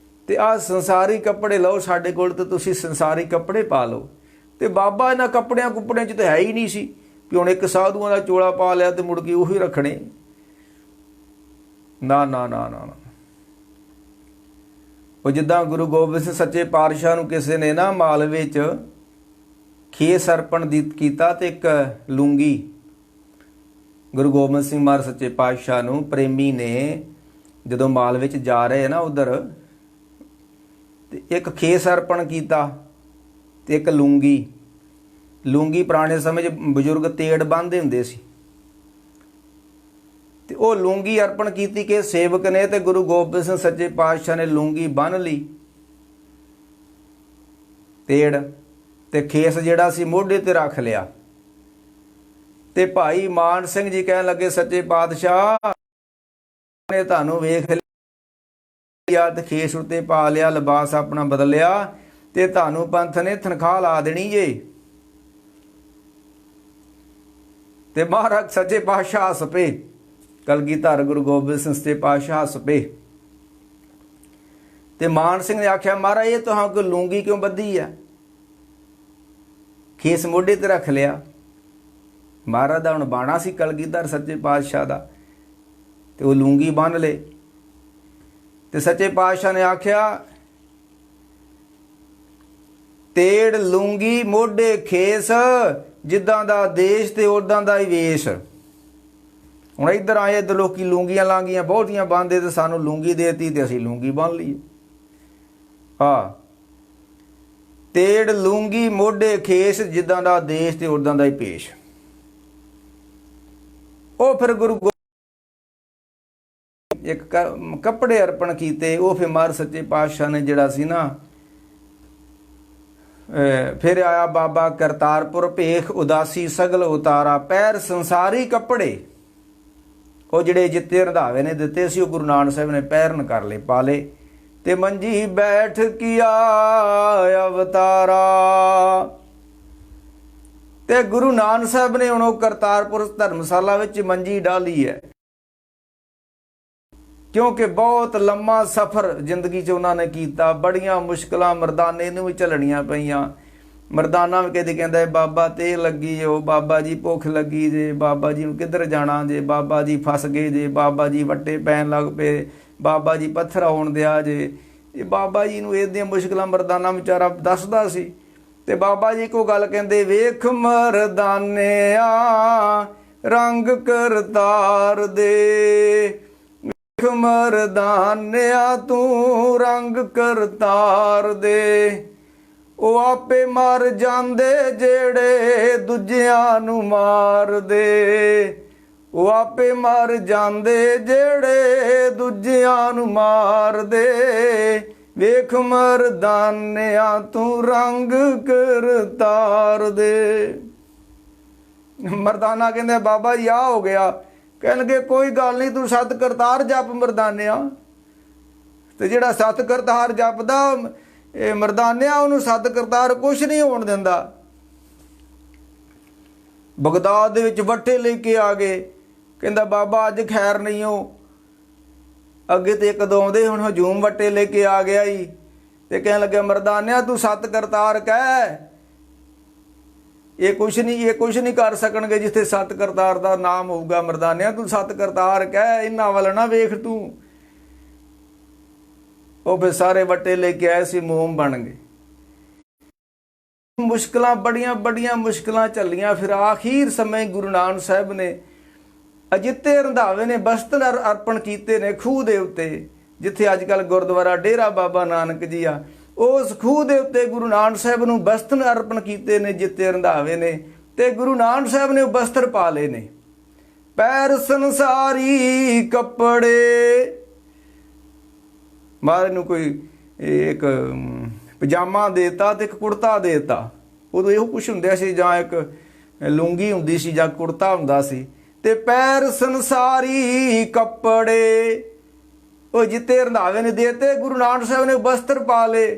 ਤੇ ਆਹ ਸੰਸਾਰੀ ਕੱਪੜੇ ਲਓ ਸਾਡੇ ਕੋਲ ਤੇ ਤੁਸੀਂ ਸੰਸਾਰੀ ਕੱਪੜੇ ਪਾ ਲਓ। ਤੇ ਬਾਬਾ ਇਹਨਾਂ ਕੱਪੜਿਆਂ ਕੁੱਪੜਿਆਂ 'ਚ ਤਾਂ ਹੈ ਹੀ ਨਹੀਂ ਸੀ ਕਿ ਹੁਣ ਇੱਕ ਸਾਧੂਆਂ ਦਾ ਚੋਲਾ ਪਾ ਲਿਆ ਤੇ ਮੁੜ ਕੇ ਉਹੀ ਰੱਖਣੇ। ਨਾ ਨਾ ਨਾ ਨਾ। ਉਹ ਜਿੱਦਾਂ ਗੁਰੂ ਗੋਬਿੰਦ ਸਿੰਘ ਸੱਚੇ ਪਾਤਸ਼ਾਹ ਨੂੰ ਕਿਸੇ ਨੇ ਨਾ ਮਾਲਵੇ 'ਚ ਖੇਸ ਅਰਪਣ ਕੀਤਾ ਤੇ ਇੱਕ ਲੂੰਗੀ, ਗੁਰੂ ਗੋਬਿੰਦ ਸਿੰਘ ਮਹਾਰਾਜ ਸੱਚੇ ਪਾਤਸ਼ਾਹ ਨੂੰ ਪ੍ਰੇਮੀ ਨੇ ਜਦੋਂ ਮਾਲਵੇ 'ਚ ਜਾ ਰਹੇ ਨਾ ਉਧਰ, ਤੇ ਇੱਕ ਖੇਸ ਅਰਪਣ ਕੀਤਾ ਤੇ ਇੱਕ ਲੂੰਗੀ ਪੁਰਾਣੇ ਸਮੇਂ 'ਚ ਬਜ਼ੁਰਗ ਤੇੜ ਬੰਨ੍ਹਦੇ ਹੁੰਦੇ ਸੀ। ਤੇ ਉਹ ਲੂੰਗੀ ਅਰਪਣ ਕੀਤੀ ਕਿ ਸੇਵਕ ਨੇ, ਤੇ ਗੁਰੂ ਗੋਬਿੰਦ ਸਿੰਘ ਸੱਚੇ ਪਾਤਸ਼ਾਹ ਨੇ ਲੂੰਗੀ ਬੰਨ੍ਹ ਲਈ ਤੇੜ, ਤੇ ਖੇਸ ਜਿਹੜਾ ਸੀ ਮੋਢੇ ਤੇ ਰੱਖ ਲਿਆ। ਤੇ ਭਾਈ ਮਾਨ ਸਿੰਘ ਜੀ ਕਹਿਣ ਲੱਗੇ, ਸੱਚੇ ਪਾਤਸ਼ਾਹ ਨੇ ਤੁਹਾਨੂੰ ਵੇਖ ਲਿਆ ਤੇ ਖੇਸ ਉੱਤੇ ਪਾ ਲਿਆ, ਲਿਬਾਸ ਆਪਣਾ ਬਦਲਿਆ ਤੇ ਤੁਹਾਨੂੰ ਪੰਥ ਨੇ ਤਨਖਾਹ ਲਾ ਦੇਣੀ ਜੇ। ਤੇ ਮਹਾਰਾਜ ਸੱਚੇ ਪਾਤਸ਼ਾਹ ਹੱਸ ਪਏ, ਕਲਗੀਧਰ ਗੁਰੂ ਗੋਬਿੰਦ ਸਿੰਘ ਸੱਚੇ ਪਾਤਸ਼ਾਹ ਹੱਸ ਪਏ। ਤੇ ਮਾਨ ਸਿੰਘ ਨੇ ਆਖਿਆ, ਮਹਾਰਾਜ ਇਹ ਤੁਹਾਂ ਕੋਈ ਲੂੰਗੀ ਕਿਉਂ ਬੱਧੀ ਆ? ਖੇਸ ਮੋਢੇ ਤੇ ਰੱਖ ਲਿਆ। ਮਹਾਰਾਜ ਦਾ ਹੁਣ ਬਾਣਾ ਸੀ ਕਲਗੀਧਰ ਸੱਚੇ ਪਾਤਸ਼ਾਹ ਦਾ, ਤੇ ਉਹ ਲੂੰਗੀ ਬੰਨ੍ਹ ਲਏ। ਤੇ ਸੱਚੇ ਪਾਤਸ਼ਾਹ ਨੇ ਆਖਿਆ, ਤੇੜ ਲੂੰਗੀ ਮੋਢੇ ਖੇਸ, ਜਿੱਦਾਂ ਦਾ ਦੇਸ਼ ਤੇ ਉਦਾਂ ਦਾ ਹੀ ਵੇਸ਼। ਹੁਣ ਇੱਧਰ ਆਏ, ਇੱਧਰ ਲੋਕੀ ਲੂੰਗੀਆਂ ਲਾਂਗੀਆਂ ਬਹੁਤੀਆਂ ਬੰਨ੍ਹਦੇ ਤੇ ਸਾਨੂੰ ਲੂੰਗੀ ਦੇਤੀ ਤੇ ਅਸੀਂ ਲੂੰਗੀ ਬੰਨ੍ਹ ਲਈ। ਹਾਂ, ਤੇੜ ਲੂੰਗੀ ਮੋਢੇ ਖੇਸ, ਜਿੱਦਾਂ ਦਾ ਦੇਸ਼ ਤੇ ਉਦਾਂ ਦਾ ਹੀ ਪੇਸ਼। ਉਹ ਫਿਰ ਗੁਰੂ ਇੱਕ ਕੱਪੜੇ ਅਰਪਣ ਕੀਤੇ। ਉਹ ਫਿਰ ਮਹਾਰਾਜ ਸੱਚੇ ਪਾਤਸ਼ਾਹ ਨੇ ਜਿਹੜਾ ਸੀ ਨਾ, ਫਿਰ ਆਇਆ ਬਾਬਾ ਕਰਤਾਰਪੁਰ ਭੇਖ ਉਦਾਸੀ ਸਗਲ ਉਤਾਰਾ, ਪੈਰ ਸੰਸਾਰੀ ਕੱਪੜੇ। ਉਹ ਜਿਹੜੇ ਜਿੱਤੇ ਰੰਧਾਵੇ ਨੇ ਦਿੱਤੇ ਸੀ ਉਹ ਗੁਰੂ ਨਾਨਕ ਸਾਹਿਬ ਨੇ ਪਹਿਰਨ ਕਰ ਲਏ, ਪਾ ਲਏ। ਤੇ ਮੰਜੀ ਬੈਠ ਕੀਆ ਅਵਤਾਰਾ। ਤੇ ਗੁਰੂ ਨਾਨਕ ਸਾਹਿਬ ਨੇ ਹੁਣ ਉਹ ਕਰਤਾਰਪੁਰ ਧਰਮਸ਼ਾਲਾ ਵਿੱਚ ਮੰਜੀ ਡਾਲੀ ਹੈ, ਕਿਉਂਕਿ ਬਹੁਤ ਲੰਮਾ ਸਫ਼ਰ ਜ਼ਿੰਦਗੀ 'ਚ ਉਹਨਾਂ ਨੇ ਕੀਤਾ। ਬੜੀਆਂ ਮੁਸ਼ਕਲਾਂ ਮਰਦਾਨੇ ਨੂੰ ਵੀ ਝੱਲਣੀਆਂ ਪਈਆਂ। ਮਰਦਾਨਾ ਵੀ ਕਦੇ ਕਹਿੰਦਾ ਬਾਬਾ ਤੇ ਲੱਗੀ ਉਹ, ਬਾਬਾ ਜੀ ਭੁੱਖ ਲੱਗੀ ਜੇ, ਬਾਬਾ ਜੀ ਨੂੰ ਕਿੱਧਰ ਜਾਣਾ ਜੇ, ਬਾਬਾ ਜੀ ਫਸ ਗਏ ਜੇ, ਬਾਬਾ ਜੀ ਵੱਟੇ ਪੈਣ ਲੱਗ ਪਏ, ਬਾਬਾ ਜੀ ਪੱਥਰ ਆਉਣ ਦਿਆ ਜੇ। ਇਹ ਬਾਬਾ ਜੀ ਨੂੰ ਇਹਦੀਆਂ ਮੁਸ਼ਕਲਾਂ ਮਰਦਾਨਾ ਵਿਚਾਰਾ ਦੱਸਦਾ ਸੀ। ਤੇ ਬਾਬਾ ਜੀ ਇੱਕੋ ਗੱਲ ਕਹਿੰਦੇ, ਵੇਖ ਮਰਦਾਨਿਆ ਰੰਗ ਕਰਤਾਰ ਦੇ, ਵੇਖ ਮਰਦਾਨਿਆ ਤੂੰ ਰੰਗ ਕਰਤਾਰ ਦੇ। ਉਹ ਆਪੇ ਮਰ ਜਾਂਦੇ ਜਿਹੜੇ ਦੂਜਿਆਂ ਨੂੰ ਮਾਰਦੇ, ਉਹ ਆਪੇ ਮਰ ਜਾਂਦੇ ਜਿਹੜੇ ਦੂਜਿਆਂ ਨੂੰ ਮਾਰਦੇ। ਵੇਖ ਮਰਦਾਨਿਆ ਤੂੰ ਰੰਗ ਕਰਤਾਰ ਦੇ। ਮਰਦਾਨਾ ਕਹਿੰਦੇ ਬਾਬਾ ਜੀ ਆ ਹੋ ਗਿਆ। ਕਹਿਣਗੇ ਕੋਈ ਗੱਲ ਨਹੀਂ, ਤੂੰ ਸਤ ਕਰਤਾਰ ਜਪ ਮਰਦਾਨਿਆ। ਤੇ ਜਿਹੜਾ ਸਤ ਕਰਤਾਰ ਜਪਦਾ ਇਹ ਮਰਦਾਨਿਆ, ਉਹਨੂੰ ਸਤ ਕਰਤਾਰ ਕੁਛ ਨਹੀਂ ਹੋਣ ਦਿੰਦਾ। ਬਗਦਾਦ ਦੇ ਵਿੱਚ ਵੱਟੇ ਲੈ ਕੇ ਆ ਗਏ। ਕਹਿੰਦਾ ਬਾਬਾ ਅੱਜ ਖੈਰ ਨਹੀਂ ਹੋ। ਅੱਗੇ ਤੇ ਇੱਕ ਦੋ ਆਉਂਦੇ, ਹੁਣ ਹਜੂਮ ਵੱਟੇ ਲੈ ਕੇ ਆ ਗਿਆ ਹੀ। ਤੇ ਕਹਿਣ ਲੱਗਾ ਮਰਦਾਨਿਆ ਤੂੰ ਸਤ ਕਰਤਾਰ ਕਹਿ, ਇਹ ਕੁਛ ਨਹੀਂ ਕਰ ਸਕਣਗੇ ਜਿੱਥੇ ਸਤ ਕਰਤਾਰ ਦਾ ਨਾਮ ਹੋਊਗਾ। ਮਰਦਾਨਿਆ ਤੂੰ ਸਤ ਕਰਤਾਰ ਕਹਿ, ਇਹਨਾਂ ਵੱਲ ਨਾ ਵੇਖ ਤੂੰ। ਉਹ ਫਿਰ ਸਾਰੇ ਵੱਟੇ ਲੈ ਕੇ ਆਏ ਸੀ, ਮੋਮ ਬਣ ਗਏ। ਮੁਸ਼ਕਲਾਂ ਬੜੀਆਂ ਮੁਸ਼ਕਲਾਂ ਚੱਲੀਆਂ। ਫਿਰ ਆਖੀਰ ਸਮੇਂ ਗੁਰੂ ਨਾਨਕ ਸਾਹਿਬ ਨੇ ਅਜਿੱਤੇ ਰੰਧਾਵੇ ਨੇ ਬਸਤਰ ਅਰਪਣ ਕੀਤੇ ਨੇ ਖੂਹ ਦੇ ਉੱਤੇ, ਜਿੱਥੇ ਅੱਜ ਕੱਲ੍ਹ ਗੁਰਦੁਆਰਾ ਡੇਰਾ ਬਾਬਾ ਨਾਨਕ ਜੀ ਆ। ਉਸ ਖੂਹ ਦੇ ਉੱਤੇ ਗੁਰੂ ਨਾਨਕ ਸਾਹਿਬ ਨੂੰ ਬਸਤਰ ਅਰਪਣ ਕੀਤੇ ਨੇ ਜਿੱਤੇ ਰੰਧਾਵੇ ਨੇ। ਤੇ ਗੁਰੂ ਨਾਨਕ ਸਾਹਿਬ ਨੇ ਉਹ ਬਸਤਰ ਪਾ ਲਏ ਨੇ। ਪੈਰ ਸੰਸਾਰੀ ਕੱਪੜੇ, ਮਹਾਰਾਜ ਨੂੰ ਕੋਈ ਇੱਕ ਪਜਾਮਾ ਦੇਤਾ ਤੇ ਇੱਕ ਕੁੜਤਾ ਦੇਤਾ। ਉਦੋਂ ਇਹੋ ਕੁਛ ਹੁੰਦਾ ਸੀ, ਜਾਂ ਇੱਕ ਲੁੰਗੀ ਹੁੰਦੀ ਸੀ ਜਾਂ ਕੁੜਤਾ ਹੁੰਦਾ ਸੀ। ਤੇ ਪੈਰ ਸੰਸਾਰੀ ਕੱਪੜੇ ਉਹ ਜਿੱਤੇ ਰੰਧਾਵੇ ਨੇ ਦੇਤੇ। ਗੁਰੂ ਨਾਨਕ ਸਾਹਿਬ ਨੇ ਬਸਤਰ ਪਾ ਲਏ।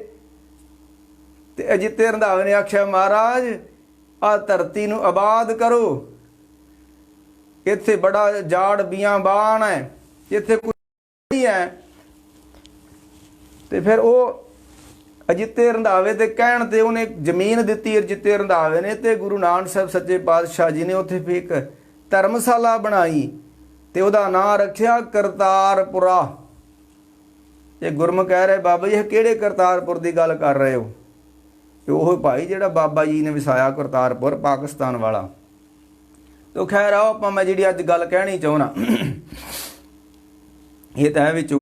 ਤੇ ਅਜਿੱਤੇ ਰੰਧਾਵੇ ਨੇ ਆਖਿਆ ਮਹਾਰਾਜ ਆ ਧਰਤੀ ਨੂੰ ਆਬਾਦ ਕਰੋ, ਇੱਥੇ ਬੜਾ ਜਾੜ ਬੀਆਬਾਨ ਹੈ, ਇੱਥੇ ਕੁਝ ਨਹੀਂ ਹੈ। ਤੇ ਫਿਰ ਉਹ ਅਜਿੱਤੇ ਰੰਧਾਵੇ ਦੇ ਕਹਿਣ ਤੇ ਉਹਨੇ ਜ਼ਮੀਨ ਦਿੱਤੀ ਅਜਿੱਤੇ ਰੰਧਾਵੇ ਨੇ। ਤੇ ਗੁਰੂ ਨਾਨਕ ਸਾਹਿਬ ਸੱਚੇ ਪਾਤਸ਼ਾਹ ਜੀ ਨੇ ਉੱਥੇ ਵੀ ਇੱਕ ਧਰਮਸ਼ਾਲਾ ਬਣਾਈ ਤੇ ਉਹਦਾ ਨਾਂ ਰੱਖਿਆ ਕਰਤਾਰਪੁਰਾ। ਇਹ ਗੁਰਮੁਖ ਕਹਿ ਰਹੇ ਬਾਬਾ ਜੀ ਇਹ ਕਿਹੜੇ ਕਰਤਾਰਪੁਰ ਦੀ ਗੱਲ ਕਰ ਰਹੇ ਹੋ? ਉਹ ਭਾਈ ਜਿਹੜਾ ਬਾਬਾ ਜੀ ਨੇ ਵਸਾਇਆ ਕਰਤਾਰਪੁਰ ਪਾਕਿਸਤਾਨ ਵਾਲਾ। ਤੋ ਖੈਰ ਆਓ ਆਪਾਂ ਮੈਂ ਜਿਹੜੀ ਅੱਜ ਗੱਲ ਕਹਿਣੀ ਚਾਹੁੰਦਾ, ਇਹ ਤਾਂ ਹੈ ਵਿੱਚ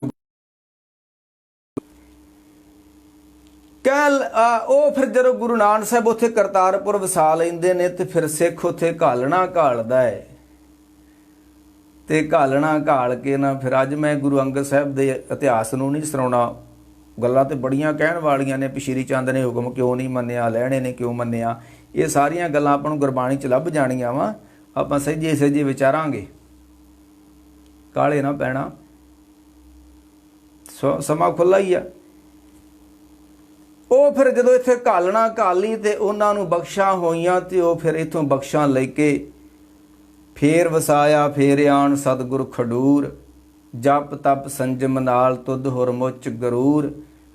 ਉਹ ਫਿਰ ਜਦੋਂ ਗੁਰੂ ਨਾਨਕ ਸਾਹਿਬ ਉੱਥੇ ਕਰਤਾਰਪੁਰ ਵਸਾ ਲੈਂਦੇ ਨੇ ਤੇ ਫਿਰ ਸਿੱਖ ਉੱਥੇ ਘਾਲਣਾ ਘਾਲਦਾ ਹੈ। ਤੇ ਘਾਲਣਾ ਘਾਲ ਕੇ ਨਾ ਫਿਰ ਅੱਜ ਮੈਂ ਗੁਰੂ ਅੰਗਦ ਸਾਹਿਬ ਦੇ ਇਤਿਹਾਸ ਨੂੰ ਨਹੀਂ ਸੁਣਾਉਣਾ। ਗੱਲਾਂ ਤੇ ਬੜੀਆਂ ਕਹਿਣ ਵਾਲੀਆਂ ਨੇ, ਸ਼੍ਰੀ ਚੰਦ ਨੇ ਹੁਕਮ ਕਿਉਂ ਨਹੀਂ ਮੰਨਿਆ, ਲਹਿਣੇ ਨੇ ਕਿਉਂ ਮੰਨਿਆ, ਇਹ ਸਾਰੀਆਂ ਗੱਲਾਂ ਆਪਾਂ ਨੂੰ ਗੁਰਬਾਣੀ 'ਚ ਲੱਭ ਜਾਣੀਆਂ ਵਾ। ਆਪਾਂ ਸਹਿਜੇ ਵਿਚਾਰਾਂਗੇ, ਕਾਲੇ ਨਾ ਪੈਣਾ, ਸਮਾਂ ਖੁੱਲ੍ਹਾ ਹੀ ਆ। ਉਹ ਫਿਰ ਜਦੋਂ ਇੱਥੇ ਘਾਲਣਾ ਘਾਲੀ ਤੇ ਉਹਨਾਂ ਨੂੰ ਬਖਸ਼ਾਂ ਹੋਈਆਂ ਤੇ ਉਹ ਫਿਰ ਇੱਥੋਂ ਬਖਸ਼ਾਂ ਲੈ ਕੇ ਫੇਰ ਵਸਾਇਆ। ਫੇਰ ਆਣ ਸਤਿਗੁਰ ਖਡੂਰ, ਜਪ ਤਪ ਸੰਜਮ ਨਾਲ ਤੁਧ ਹੁਰ ਮੁੱਚ ਗਰੂਰ।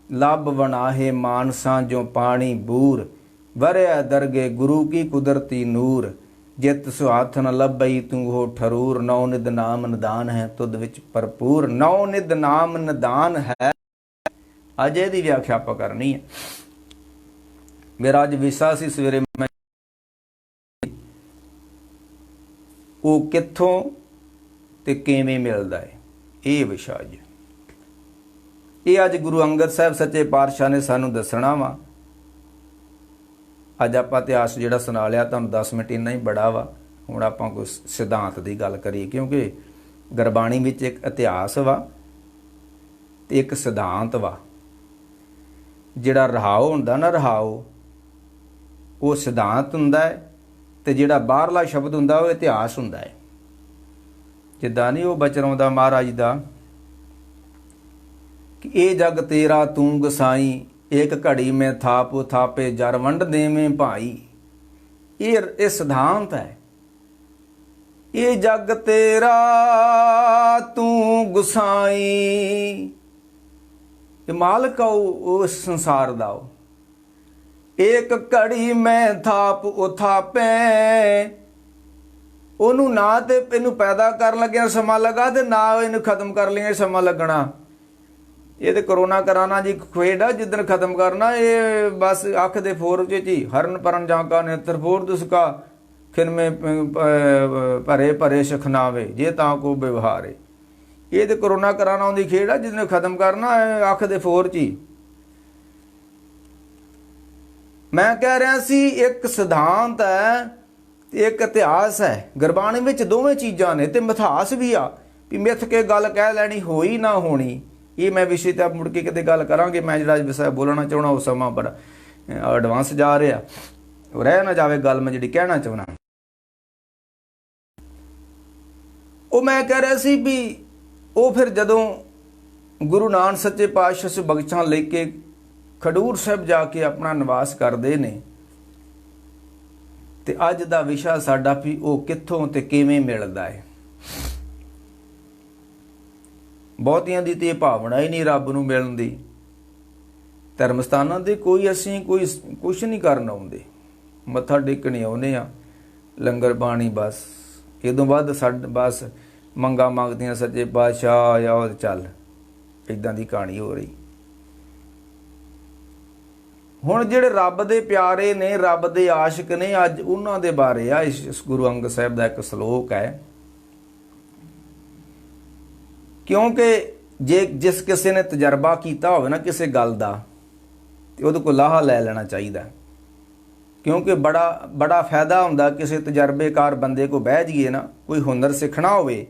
ਲੱਭ ਵਣਾਹੇ ਮਾਨਸਾਂ ਜੋ ਪਾਣੀ ਬੂਰ, ਵਰਿਆ ਦਰਗੇ ਗੁਰੂ ਕੀ ਕੁਦਰਤੀ ਨੂਰ। ਜਿਤ ਸੁਹਾਥ ਨ ਲੱਭਈ ਤੂੰ ਹੋ ਠਰੂਰ, ਨੌ ਨਿਦ ਨਾਮ ਨਿਦਾਨ ਹੈ ਤੁਧ ਵਿੱਚ ਭਰਪੂਰ। ਨੌ ਨਿਦ ਨਾਮ ਨਿਦਾਨ ਹੈ, ਅੱਜ ਇਹਦੀ ਵਿਆਖਿਆ ਆਪਾਂ ਕਰਨੀ ਹੈ। ਮੇਰਾ ਅੱਜ ਵਿਸਾ ਸੀ ਸਵੇਰੇ, ਮੈਂ ਉਹ ਕਿੱਥੋਂ ਤੇ ਕਿਵੇਂ ਮਿਲਦਾ ਹੈ, ਇਹ ਵਿਸ਼ਾ ਜੀ। ਇਹ ਅੱਜ ਗੁਰੂ ਅੰਗਦ ਸਾਹਿਬ ਸੱਚੇ ਪਾਤਸ਼ਾਹ ਨੇ ਸਾਨੂੰ ਦੱਸਣਾ ਵਾ। ਅੱਜ ਆਪਾਂ ਇਤਿਹਾਸ ਜਿਹੜਾ ਸੁਣਾ ਲਿਆ ਤੁਹਾਨੂੰ 10 ਮਿੰਟ ਇੰਨਾ ਹੀ ਬੜਾ ਵਾ। ਹੁਣ ਆਪਾਂ ਕੋਈ ਸਿਧਾਂਤ ਦੀ ਗੱਲ ਕਰੀਏ, ਕਿਉਂਕਿ ਗੁਰਬਾਣੀ ਵਿੱਚ ਇੱਕ ਇਤਿਹਾਸ ਵਾ ਤੇ ਇੱਕ ਸਿਧਾਂਤ ਵਾ। ਜਿਹੜਾ ਰਹਾਓ ਹੁੰਦਾ ਨਾ, ਰਹਾਓ ਉਹ ਸਿਧਾਂਤ ਹੁੰਦਾ ਹੈ, ਤੇ ਜਿਹੜਾ ਬਾਹਰਲਾ ਸ਼ਬਦ ਹੁੰਦਾ ਉਹ ਇਤਿਹਾਸ ਹੁੰਦਾ ਹੈ। ਜਿੱਦਾਂ ਨਹੀਂ ਉਹ ਬਚਨ ਆਉਂਦਾ ਮਹਾਰਾਜ ਦਾ ਕਿ ਇਹ ਜਗ ਤੇਰਾ ਤੂੰ ਗਸਾਈ, एक घड़ी में थाप थापे जर वंड देवें भाई। ये सिद्धांत है। ये जग तेरा तू गुसाई, ये मालिक उस संसार दा। एक घड़ी में थाप उथापे, ਉਹਨੂੰ ਨਾ ਤੇ ਇਹਨੂੰ ਪੈਦਾ ਕਰਨ ਲੱਗਿਆ ਸਮਾਂ ਲੱਗਾ ਤੇ ਨਾ ਇਹਨੂੰ ਖਤਮ ਕਰ ਲਿਆ ਸਮਾਂ ਲੱਗਣਾ। ਇਹ ਤੇ ਕਰੋਨਾ ਕਰਾਣਾ ਜੀ ਖੇਡ ਆ, ਜਿੱਦਣ ਖਤਮ ਕਰਨਾ ਇਹ ਬਸ ਅੱਖ ਦੇ ਫੋਰ ਚ ਹੀ ਹਰਨ ਪਰਨ ਜਾਂਕਾ ਨੇਤਰ ਫੋਰ ਦੁਸਕਾ ਖਿਨਮੇ ਭਰੇ ਭਰੇ ਸ਼ਖਨਾਵੇ ਜੇ ਤਾਂ ਕੋ ਵਿਵਹਾਰੇ। ਇਹ ਤੇ ਕਰੋਨਾ ਕਰਾਣਾ ਉਹਦੀ ਖੇਡ ਆ, ਜਿੱਦਣ ਖਤਮ ਕਰਨਾ ਅੱਖ ਦੇ ਫੋਰ ਚ ਹੀ। ਮੈਂ ਕਹਿ ਰਿਹਾ ਸੀ ਇੱਕ ਸਿਧਾਂਤ ਹੈ, एक इतिहास है। गुरबाणी में दोवें चीज़ां ने, तो मिथास भी आ भी मिथ के गल कह लैनी होई ना होनी। ये मैं विषय तो मुड़ के किते गल करांगे। मैं जिहड़ा विषय बोलना चाहना वो समा बड़ा एडवांस जा रहा, रह ना जावे गल मैं जिहड़ी कहना चाहना। वो मैं कह रहा सी भी वो फिर जदों गुरु नानक सच्चे पातशाह से बख्शां लेके खडूर साहब जाके अपना निवास करते ने, ਤੇ ਅੱਜ ਦਾ ਵਿਸ਼ਾ ਸਾਡਾ ਵੀ ਉਹ ਕਿੱਥੋਂ ਤੇ ਕਿਵੇਂ ਮਿਲਦਾ ਹੈ। ਬਹੁਤਿਆਂ ਦੀ ਤੇ ਭਾਵਨਾ ਹੀ ਨਹੀਂ ਰੱਬ ਨੂੰ ਮਿਲਣ ਦੀ। ਧਰਮ ਸਥਾਨਾਂ ਦੇ ਕੋਈ ਅਸੀਂ ਕੋਈ ਕੁਛ ਨਹੀਂ ਕਰਨ ਆਉਂਦੇ, ਮੱਥਾ ਟੇਕਣੇ ਆਉਂਦੇ ਆ, ਲੰਗਰ ਪਾਣੀ ਬਸ। ਇਹਦੋਂ ਬਾਅਦ ਬਸ ਮੰਗਾ ਮੰਗਦੀਆਂ ਸੱਚੇ ਪਾਤਸ਼ਾਹ ਆ ਚੱਲ, ਇੱਦਾਂ ਦੀ ਕਹਾਣੀ ਹੋ ਰਹੀ। ਹੁਣ ਜਿਹੜੇ ਰੱਬ ਦੇ ਪਿਆਰੇ ਨੇ, ਰੱਬ ਦੇ ਆਸ਼ਿਕ ਨੇ, ਅੱਜ ਉਹਨਾਂ ਦੇ ਬਾਰੇ ਆ ਇਸ ਗੁਰੂ ਅੰਗਦ ਸਾਹਿਬ ਦਾ ਇੱਕ ਸ਼ਲੋਕ ਹੈ। ਕਿਉਂਕਿ ਜੇ ਜਿਸ ਕਿਸੇ ਨੇ ਤਜਰਬਾ ਕੀਤਾ ਹੋਵੇ ਨਾ ਕਿਸੇ ਗੱਲ ਦਾ, ਤੇ ਉਹਦੇ ਕੋਲ ਲਾਹਾ ਲੈ ਲੈਣਾ ਚਾਹੀਦਾ। ਕਿਉਂਕਿ ਬੜਾ ਫਾਇਦਾ ਹੁੰਦਾ ਕਿਸੇ ਤਜਰਬੇਕਾਰ ਬੰਦੇ ਕੋਲ ਬਹਿ ਜਾਈਏ ਨਾ, ਕੋਈ ਹੁਨਰ ਸਿੱਖਣਾ ਹੋਵੇ,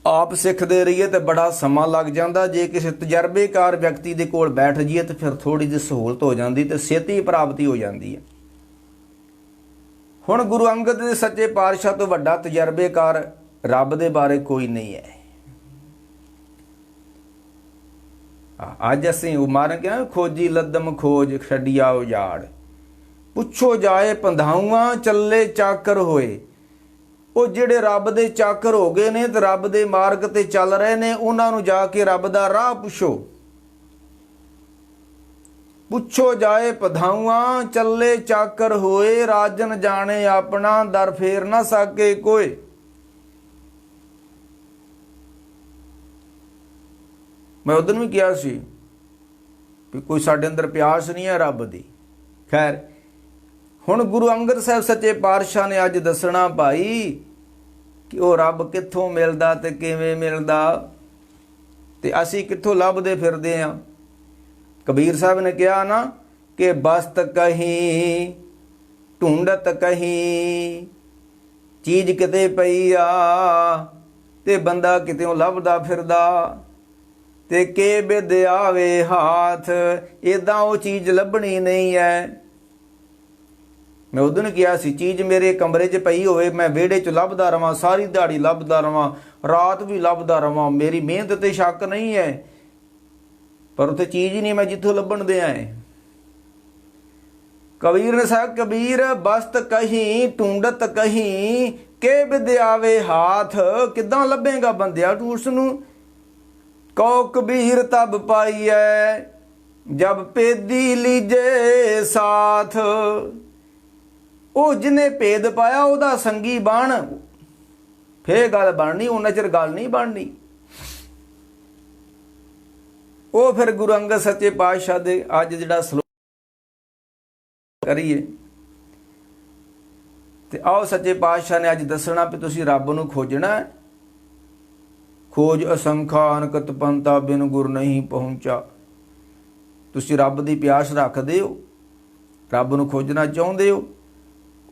ਆਪ ਸਿੱਖਦੇ ਰਹੀਏ ਤੇ ਬੜਾ ਸਮਾਂ ਲੱਗ ਜਾਂਦਾ। ਜੇ ਕਿਸੇ ਤਜਰਬੇਕਾਰ ਵਿਅਕਤੀ ਦੇ ਕੋਲ ਬੈਠ ਜਾਈਏ ਤੇ ਫਿਰ ਥੋੜੀ ਜਿਹੀ ਸਹੂਲਤ ਹੋ ਜਾਂਦੀ ਤੇ ਛੇਤੀ ਪ੍ਰਾਪਤੀ ਹੋ ਜਾਂਦੀ ਹੈ। ਹੁਣ ਗੁਰੂ ਅੰਗਦ ਦੇ ਸੱਚੇ ਪਾਤਸ਼ਾਹ ਤੋਂ ਵੱਡਾ ਤਜਰਬੇਕਾਰ ਰੱਬ ਦੇ ਬਾਰੇ ਕੋਈ ਨਹੀਂ ਹੈ। ਅੱਜ ਅਸੀਂ ਉਮਾਰ ਕਿਹਾ ਖੋਜੀ ਲੱਦਮ ਖੋਜ ਛੱਡਿਆ ਉਜਾੜ, ਪੁੱਛੋ ਜਾਏ ਪੰਧਾਊਆਂ ਚੱਲੇ ਚਾਕਰ ਹੋਏ। ਉਹ ਜਿਹੜੇ ਰੱਬ ਦੇ ਚਾਕਰ ਹੋ ਗਏ ਨੇ ਤੇ ਰੱਬ ਦੇ ਮਾਰਗ ਤੇ ਚੱਲ ਰਹੇ ਨੇ, ਉਹਨਾਂ ਨੂੰ ਜਾ ਕੇ ਰੱਬ ਦਾ ਰਾਹ ਪੁੱਛੋ। ਪੁੱਛੋ ਜਾਏ ਪਧਾਊਆਂ ਚੱਲੇ ਚਾਕਰ ਹੋਏ, ਰਾਜਨ ਜਾਣੇ ਆਪਣਾ ਦਰ ਫੇਰ ਨਾ ਸਕੇ ਕੋਈ। ਮੈਂ ਉਦੋਂ ਵੀ ਕਿਹਾ ਸੀ ਵੀ ਕੋਈ ਸਾਡੇ ਅੰਦਰ ਪਿਆਸ ਨਹੀਂ ਹੈ ਰੱਬ ਦੀ। ਖੈਰ ਹੁਣ ਗੁਰੂ ਅੰਗਦ ਸਾਹਿਬ ਸੱਚੇ ਪਾਤਸ਼ਾਹ ਨੇ ਅੱਜ ਦੱਸਣਾ ਭਾਈ ਕਿ ਉਹ ਰੱਬ ਕਿੱਥੋਂ ਮਿਲਦਾ ਤੇ ਕਿਵੇਂ ਮਿਲਦਾ, ਤੇ ਅਸੀਂ ਕਿੱਥੋਂ ਲੱਭਦੇ ਫਿਰਦੇ ਹਾਂ। ਕਬੀਰ ਸਾਹਿਬ ਨੇ ਕਿਹਾ ਨਾ ਕਿ ਬਸਤ ਕਹੀਂ ਢੂੰਡਤ ਕਹੀਂ, ਚੀਜ਼ ਕਿਤੇ ਪਈ ਆ ਤੇ ਬੰਦਾ ਕਿਤੇੋਂ ਲੱਭਦਾ ਫਿਰਦਾ, ਤੇ ਕੇ ਬਿਦ ਆਵੇ ਹਾਥ, ਇੱਦਾਂ ਉਹ ਚੀਜ਼ ਲੱਭਣੀ ਨਹੀਂ ਹੈ। ਮੈਂ ਉਦੋਂ ਨੇ ਕਿਹਾ ਸੀ ਚੀਜ਼ ਮੇਰੇ ਕਮਰੇ 'ਚ ਪਈ ਹੋਵੇ, ਮੈਂ ਵਿਹੜੇ 'ਚ ਲੱਭਦਾ ਰਵਾਂ, ਸਾਰੀ ਦਿਹਾੜੀ ਲੱਭਦਾ ਰਵਾਂ, ਰਾਤ ਵੀ ਲੱਭਦਾ ਰਵਾਂ, ਮੇਰੀ ਮਿਹਨਤ ਤੇ ਸ਼ੱਕ ਨਹੀਂ ਹੈ, ਪਰ ਉੱਥੇ ਚੀਜ਼ ਹੀ ਨਹੀਂ ਮੈਂ ਜਿੱਥੋਂ ਲੱਭਣ ਦਿਆਂ ਹੈ। ਕਬੀਰ ਨੇ ਸਾਹਿਬ ਕਬੀਰ ਬਸਤ ਕਹੀਂ ਢੂੰਡਤ ਕਹੀਂ, ਕੇ ਵਿਦਿਆਵੇ ਹਾਥ, ਕਿੱਦਾਂ ਲੱਭੇਗਾ ਬੰਦਿਆ ਤੂੰ ਉਸ ਨੂੰ। ਕਉ ਕਬੀਰ ਤਬ ਪਾਈਐ ਜਬ ਪੇਦੀ ਲੀਜੇ ਸਾਥ, ਉਹ ਜਿਹਨੇ ਭੇਦ ਪਾਇਆ ਉਹਦਾ ਸੰਗੀ ਬਣ, ਫੇਰ ਗੱਲ ਬਣਨੀ, ਉਹਨਾਂ ਚਿਰ ਗੱਲ ਨਹੀਂ ਬਣਨੀ। ਉਹ ਫਿਰ ਗੁਰੂ ਅੰਗਦ ਸੱਚੇ ਪਾਤਸ਼ਾਹ ਦੇ ਅੱਜ ਜਿਹੜਾ ਸਲੋਕ ਕਰੀਏ, ਤੇ ਆਓ ਸੱਚੇ ਪਾਤਸ਼ਾਹ ਨੇ ਅੱਜ ਦੱਸਣਾ ਵੀ ਤੁਸੀਂ ਰੱਬ ਨੂੰ ਖੋਜਣਾ। ਖੋਜ ਅਸੰਖਾ ਅਨਕਤ ਪੰਤਾ ਬਿਨ ਗੁਰ ਨਹੀਂ ਪਹੁੰਚਾ। ਤੁਸੀਂ ਰੱਬ ਦੀ ਪਿਆਸ ਰੱਖਦੇ ਹੋ, ਰੱਬ ਨੂੰ ਖੋਜਣਾ ਚਾਹੁੰਦੇ ਹੋ,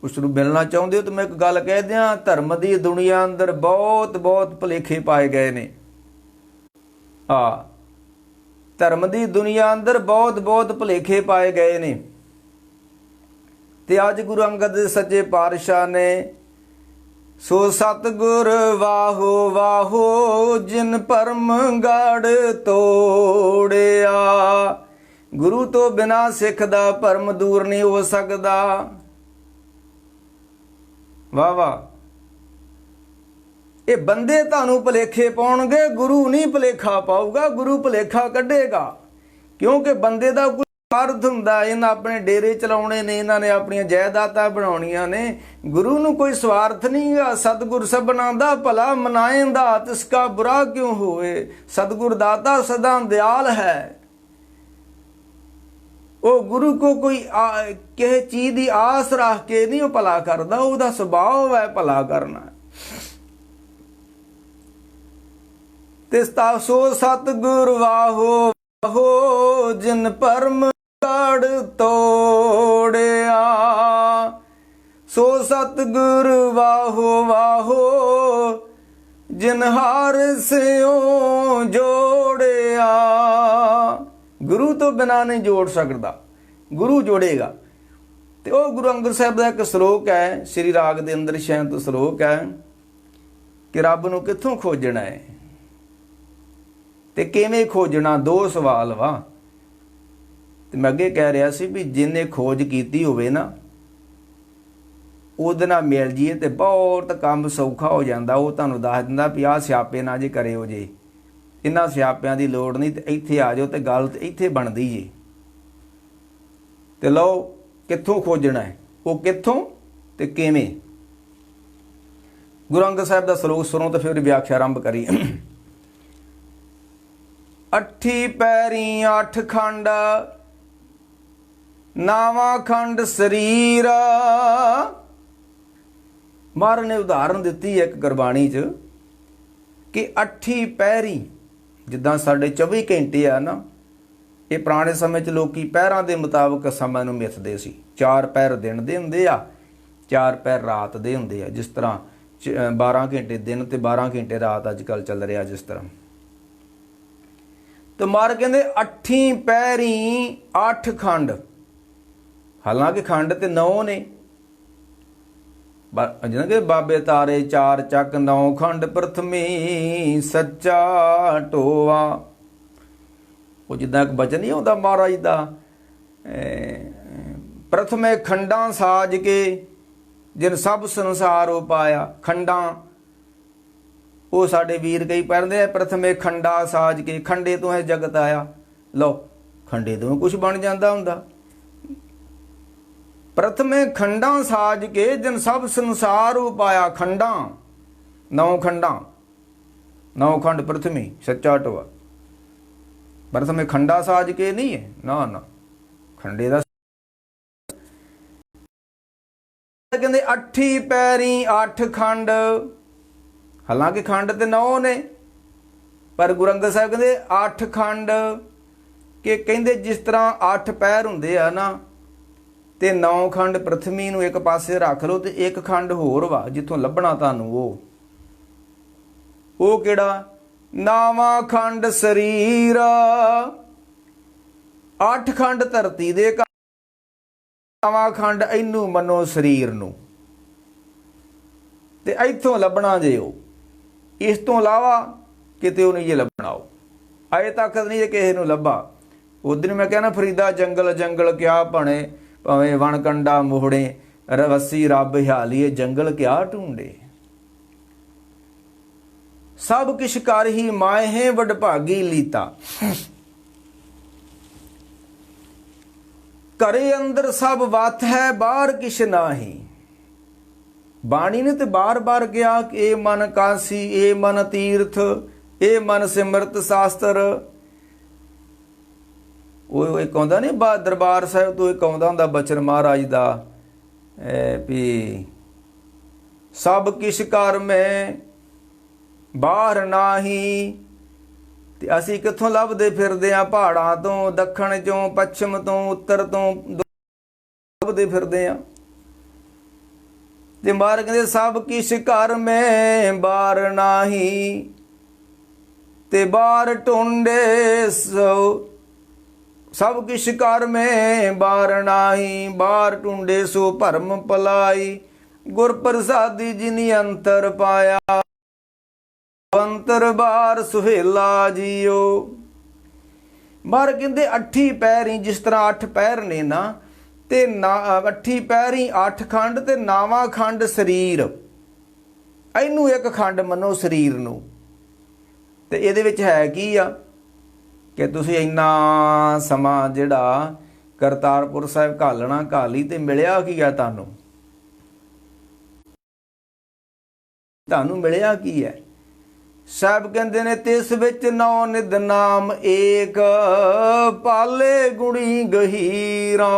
ਉਸ ਨੂੰ ਮਿਲਣਾ ਚਾਹੁੰਦੇ ਹੋ, ਤਾਂ ਮੈਂ ਇੱਕ ਗੱਲ ਕਹਿ ਦਿਆਂ, ਧਰਮ ਦੀ ਦੁਨੀਆ ਅੰਦਰ ਬਹੁਤ ਭੁਲੇਖੇ ਪਾਏ ਗਏ ਨੇ। ਧਰਮ ਦੀ ਦੁਨੀਆ ਅੰਦਰ ਬਹੁਤ ਭੁਲੇਖੇ ਪਾਏ ਗਏ ਨੇ। ਤੇ ਅੱਜ ਗੁਰੂ ਅੰਗਦ ਦੇ ਸੱਚੇ ਪਾਤਸ਼ਾਹ ਨੇ ਸੋ ਸਤਿਗੁਰ ਵਾਹੋ ਵਾਹੋ ਜਿਨ ਭਰਮ ਗੜ ਤੋੜਿਆ, ਗੁਰੂ ਤੋਂ ਬਿਨਾ ਸਿੱਖ ਦਾ ਭਰਮ ਦੂਰ ਨਹੀਂ ਹੋ ਸਕਦਾ। ਵਾਹ ਵਾਹ। ਇਹ ਬੰਦੇ ਤੁਹਾਨੂੰ ਭੁਲੇਖੇ ਪਾਉਣਗੇ, ਗੁਰੂ ਨਹੀਂ ਭੁਲੇਖਾ ਪਾਊਗਾ, ਗੁਰੂ ਭੁਲੇਖਾ ਕੱਢੇਗਾ। ਕਿਉਂਕਿ ਬੰਦੇ ਦਾ ਕੋਈ ਸਵਾਰਥ ਹੁੰਦਾ, ਇਹਨਾਂ ਆਪਣੇ ਡੇਰੇ ਚਲਾਉਣੇ ਨੇ, ਇਹਨਾਂ ਨੇ ਆਪਣੀਆਂ ਜਾਇਦਾਦਾਂ ਬਣਾਉਣੀਆਂ ਨੇ। ਗੁਰੂ ਨੂੰ ਕੋਈ ਸਵਾਰਥ ਨਹੀਂ ਗਾ। ਸਤਿਗੁਰ ਸਭਨਾਂ ਦਾ ਭਲਾ ਮਨਾਏਂਦਾ, ਤਿਸਕਾ ਬੁਰਾ ਕਿਉਂ ਹੋਏ। ਸਤਿਗੁਰ ਦਾਤਾ ਸਦਾ ਦਿਆਲ ਹੈ। ਉਹ ਗੁਰੂ ਕੋ ਕੋਈ ਕਿਸੇ ਚੀਜ਼ ਦੀ ਆਸ ਰੱਖ ਕੇ ਨਹੀਂ ਉਹ ਭਲਾ ਕਰਦਾ, ਉਹਦਾ ਸੁਭਾਅ ਹੈ ਭਲਾ ਕਰਨਾ। ਤੇ ਸੋ ਸਤਿਗੁਰ ਵਾਹੋ ਵਾਹੋ ਜਿਨ ਭਰਮ ਕੜ ਤੋੜਿਆ। ਸੋ ਸਤਿਗੁਰ ਵਾਹੋ ਵਾਹੋ ਜਿਨ ਹਰ ਸਿਉ ਜੋੜਿਆ। ਗੁਰੂ ਤੋਂ ਬਿਨਾਂ ਨਹੀਂ ਜੋੜ ਸਕਦਾ, ਗੁਰੂ ਜੋੜੇਗਾ। ਤੇ ਉਹ ਗੁਰੂ ਅੰਗਦ ਸਾਹਿਬ ਦਾ ਇੱਕ ਸ਼ਲੋਕ ਹੈ, ਸ੍ਰੀ ਰਾਗ ਦੇ ਅੰਦਰ ਸ਼ੈਂਤ ਸ਼ਲੋਕ ਹੈ ਕਿ ਰੱਬ ਨੂੰ ਕਿੱਥੋਂ ਖੋਜਣਾ ਹੈ ਤੇ ਕਿਵੇਂ ਖੋਜਣਾ। ਦੋ ਸਵਾਲ ਵਾ। ਤੇ ਮੈਂ ਅੱਗੇ ਕਹਿ ਰਿਹਾ ਸੀ ਵੀ ਜਿਹਨੇ ਖੋਜ ਕੀਤੀ ਹੋਵੇ ਨਾ, ਉਹਦੇ ਨਾਲ ਮਿਲ ਜੀਏ ਤੇ ਬਹੁਤ ਕੰਮ ਸੌਖਾ ਹੋ ਜਾਂਦਾ। ਉਹ ਤੁਹਾਨੂੰ ਦੱਸ ਦਿੰਦਾ ਵੀ ਆਹ ਸਿਆਪੇ ਨਾ ਜੇ ਕਰਿਓ ਜੇ, ਇਹਨਾਂ ਸਿਆਪਿਆਂ ਦੀ ਲੋੜ ਨਹੀਂ, ਤੇ ਇੱਥੇ ਆ ਜਾਓ ਤੇ ਗੱਲ ਤੇ ਇੱਥੇ ਬਣਦੀ ਜੇ। ਤੇ ਲਓ ਕਿੱਥੋਂ ਖੋਜਣਾ ਹੈ, ਉਹ ਕਿੱਥੋਂ ਤੇ ਕਿਵੇਂ। ਗੁਰੂ ਅੰਗਦ ਸਾਹਿਬ ਦਾ ਸ਼ਲੋਕ ਸੁਣੋ ਤੇ ਫਿਰ ਵਿਆਖਿਆ ਆਰੰਭ ਕਰੀ। ਅੱਠੀ ਪੈਰੀ ਅੱਠ ਖੰਡ ਨਾਵਾਂ ਖੰਡ ਸਰੀਰ। ਮਹਾਰਾਜ ਨੇ ਉਦਾਹਰਨ ਦਿੱਤੀ ਹੈ ਇੱਕ ਗੁਰਬਾਣੀ 'ਚ ਕਿ ਅੱਠੀ ਪੈਰੀ, ਜਿੱਦਾਂ ਸਾਡੇ 24 ਘੰਟੇ ਆ ਨਾ, ਇਹ ਪੁਰਾਣੇ ਸਮੇਂ 'ਚ ਲੋਕੀ ਪਹਿਰਾਂ ਦੇ ਮੁਤਾਬਕ ਸਮਾਂ ਨੂੰ ਮਿੱਥਦੇ ਸੀ। 4 ਪਹਿਰ ਦਿਨ ਦੇ ਹੁੰਦੇ ਆ, 4 ਪਹਿਰ ਰਾਤ ਦੇ ਹੁੰਦੇ ਆ। ਜਿਸ ਤਰ੍ਹਾਂ 12 ਘੰਟੇ ਦਿਨ ਤੇ 12 ਘੰਟੇ ਰਾਤ ਅੱਜ ਕੱਲ੍ਹ ਚੱਲ ਰਿਹਾ ਜਿਸ ਤਰ੍ਹਾਂ। ਤੇ ਮਾਰ ਕਹਿੰਦੇ ਅੱਠੀ ਪੈਰੀ 8 ਖੰਡ। ਹਾਲਾਂਕਿ ਖੰਡ ਤੇ 9 ਨੇ, ਜਿਵੇਂ ਕਿ ਬਾਬੇ ਤਾਰੇ 4 ਚੱਕ 9 ਖੰਡ ਪ੍ਰਥਮੀ ਸੱਚਾ ਢੋਆ। ਉਹ ਜਿੱਦਾਂ ਇੱਕ ਬਚਨ ਨਹੀਂ ਆਉਂਦਾ ਮਹਾਰਾਜ ਦਾ, ਪ੍ਰਥਮੇ ਖੰਡਾਂ ਸਾਜ ਕੇ ਜਿਨ ਸਭ ਸੰਸਾਰ ਉਪਾਇਆ। ਖੰਡਾਂ ਉਹ ਸਾਡੇ ਵੀਰ ਕਈ ਪੜ੍ਹਦੇ ਆ, ਪ੍ਰਥਮੇ ਖੰਡਾ ਸਾਜ ਕੇ, ਖੰਡੇ ਤੋਂ ਹੈ ਜਗਤ ਆਇਆ। ਲਓ ਖੰਡੇ ਤੋਂ ਕੁਝ ਬਣ ਜਾਂਦਾ ਹੁੰਦਾ। ਪ੍ਰਥਮੇ ਖੰਡਾਂ ਸਾਜ ਕੇ ਜਿਨ ਸਭ ਸੰਸਾਰ ਉਪਾਇਆ। ਖੰਡਾਂ 9 ਖੰਡਾਂ, 9 ਖੰਡ ਪ੍ਰਥਮੀ ਸੱਚਾ ਢੋਆ। ਪ੍ਰਥਮੇ ਖੰਡਾ ਸਾਜ ਕੇ ਨਹੀਂ ਹੈ, ਨਾ ਨਾ, ਖੰਡੇ ਦਾ। ਕਹਿੰਦੇ ਅੱਠੀ ਪੈਰੀ 8 ਖੰਡ। ਹਾਲਾਂਕਿ ਖੰਡ ਤੇ 9 ਨੇ, ਪਰ ਗੁਰੂ ਅੰਗਦ ਸਾਹਿਬ ਕਹਿੰਦੇ 8 ਖੰਡ। ਕਿ ਕਹਿੰਦੇ ਜਿਸ ਤਰ੍ਹਾਂ 8 ਪੈਰ ਹੁੰਦੇ ਆ ਨਾ, ਤੇ 9 ਖੰਡ ਪ੍ਰਥਮੀ ਨੂੰ ਇੱਕ ਪਾਸੇ ਰੱਖ ਲਓ ਤੇ 1 ਖੰਡ ਹੋਰ ਵਾ ਜਿੱਥੋਂ ਲੱਭਣਾ ਤੁਹਾਨੂੰ। ਉਹ ਕਿਹੜਾ? ਨਾਵਾਂ ਖੰਡ ਸਰੀਰ। 8 ਖੰਡ ਧਰਤੀ ਦੇ, ਨਾਵਾਂ ਖੰਡ ਇਹਨੂੰ ਮੰਨੋ ਸਰੀਰ ਨੂੰ, ਤੇ ਇੱਥੋਂ ਲੱਭਣਾ ਜੇ ਉਹ। ਇਸ ਤੋਂ ਇਲਾਵਾ ਕਿਤੇ ਉਹ ਨਹੀਂ ਜੇ ਲੱਭਣਾ। ਉਹ ਅਜੇ ਤੱਕ ਨਹੀਂ ਜੇ ਕਿਸੇ ਨੂੰ ਲੱਭਾ। ਉਦੋਂ ਮੈਂ ਕਹਿਣਾ ਫਰੀਦਾ ਜੰਗਲ ਜੰਗਲ ਕਿਆ ਭਣੇ, ਭਾਵੇਂ ਵਣ ਕੰਡਾ ਮੋਹੜੇ, ਰਵੱਸੀ ਰੱਬ ਹਿਆਲੀਏ ਜੰਗਲ ਕਿਆ ਢੂੰਡੇ। ਸਭ ਕਿਛ ਕਰ ਹੀ ਮਾਏ ਵਡਭਾਗੀ ਲੀਤਾ। ਘਰੇ ਅੰਦਰ ਸਭ ਵਤ ਹੈ, ਬਾਹਰ ਕਿਛ ਨਾਹੀ। ਬਾਣੀ ਨੇ ਤੇ ਬਾਰ-ਬਾਰ ਕਿਹਾ ਕਿ ਇਹ ਮਨ ਕਾਸੀ, ਇਹ ਮਨ ਤੀਰਥ, ਇਹ ਮਨ ਸਿਮਰਤ ਸ਼ਾਸਤਰ। ਉਹ ਇੱਕ ਆਉਂਦਾ ਨਹੀਂ ਬਾ ਦਰਬਾਰ ਸਾਹਿਬ ਤੋਂ ਇੱਕ ਆਉਂਦਾ ਹੁੰਦਾ ਬਚਨ ਮਹਾਰਾਜ ਦਾ ਵੀ ਸਭ ਕਿਛ ਕਰ ਮੈਂ ਬਾਹਰ ਨਾਹੀ। ਤੇ ਅਸੀਂ ਕਿੱਥੋਂ ਲੱਭਦੇ ਫਿਰਦੇ ਆ? ਪਹਾੜਾਂ ਤੋਂ, ਦੱਖਣ ਚੋਂ, ਪੱਛਮ ਤੋਂ, ਉੱਤਰ ਤੋਂ ਲੱਭਦੇ ਫਿਰਦੇ ਆ। ਤੇ ਮਾਰ ਕਹਿੰਦੇ ਸਭ ਕਿਛ ਕਰ ਮੈਂ ਬਾਹਰ ਨਾਹੀ, ਤੇ ਬਾਹਰ ਢੂੰਡੇ ਸੋ। ਸਭ ਕਿਛ ਕਰ ਮੈਂ ਬਾਹਰ ਨਾਹੀ, ਬਾਹਰ ਢੂੰਡੇ ਸੋ ਭਰਮ ਪਲਾਈ। ਗੁਰ ਪ੍ਰਸਾਦੀ ਜਿਨੀ ਅੰਤਰ ਪਾਇਆ, ਅੰਤਰ ਬਾਰ ਸੁਹੇਲਾ ਜੀਓ। ਮਹਾਰਾਜ ਕਹਿੰਦੇ ਅੱਠੀ ਪੈਰੀ, ਜਿਸ ਤਰ੍ਹਾਂ 8 ਪੈਰ ਨੇ ਨਾ, ਤੇ ਅੱਠੀ ਪੈਰੀ 8 ਖੰਡ ਤੇ ਨਾਵਾਂ ਖੰਡ ਸਰੀਰ, ਇਹਨੂੰ ਇੱਕ ਖੰਡ ਮੰਨੋ ਸਰੀਰ ਨੂੰ। ਤੇ ਇਹਦੇ ਵਿੱਚ ਹੈ ਕੀ ਆ ਕਿ ਤੁਸੀਂ ਇੰਨਾ ਸਮਾਂ ਜਿਹੜਾ ਕਰਤਾਰਪੁਰ ਸਾਹਿਬ ਘਾਲਣਾ ਘਾਲੀ, ਤੇ ਮਿਲਿਆ ਕੀ ਆ ਤੁਹਾਨੂੰ? ਤੁਹਾਨੂੰ ਮਿਲਿਆ ਕੀ ਹੈ? ਸਾਹਿਬ ਕਹਿੰਦੇ ਨੇ ਤਿਸ ਵਿੱਚ ਨੌ ਨਿਧ ਨਾਮ ਏਕ, ਪਾਲੇ ਗੁਣੀ ਗਹੀਰਾ।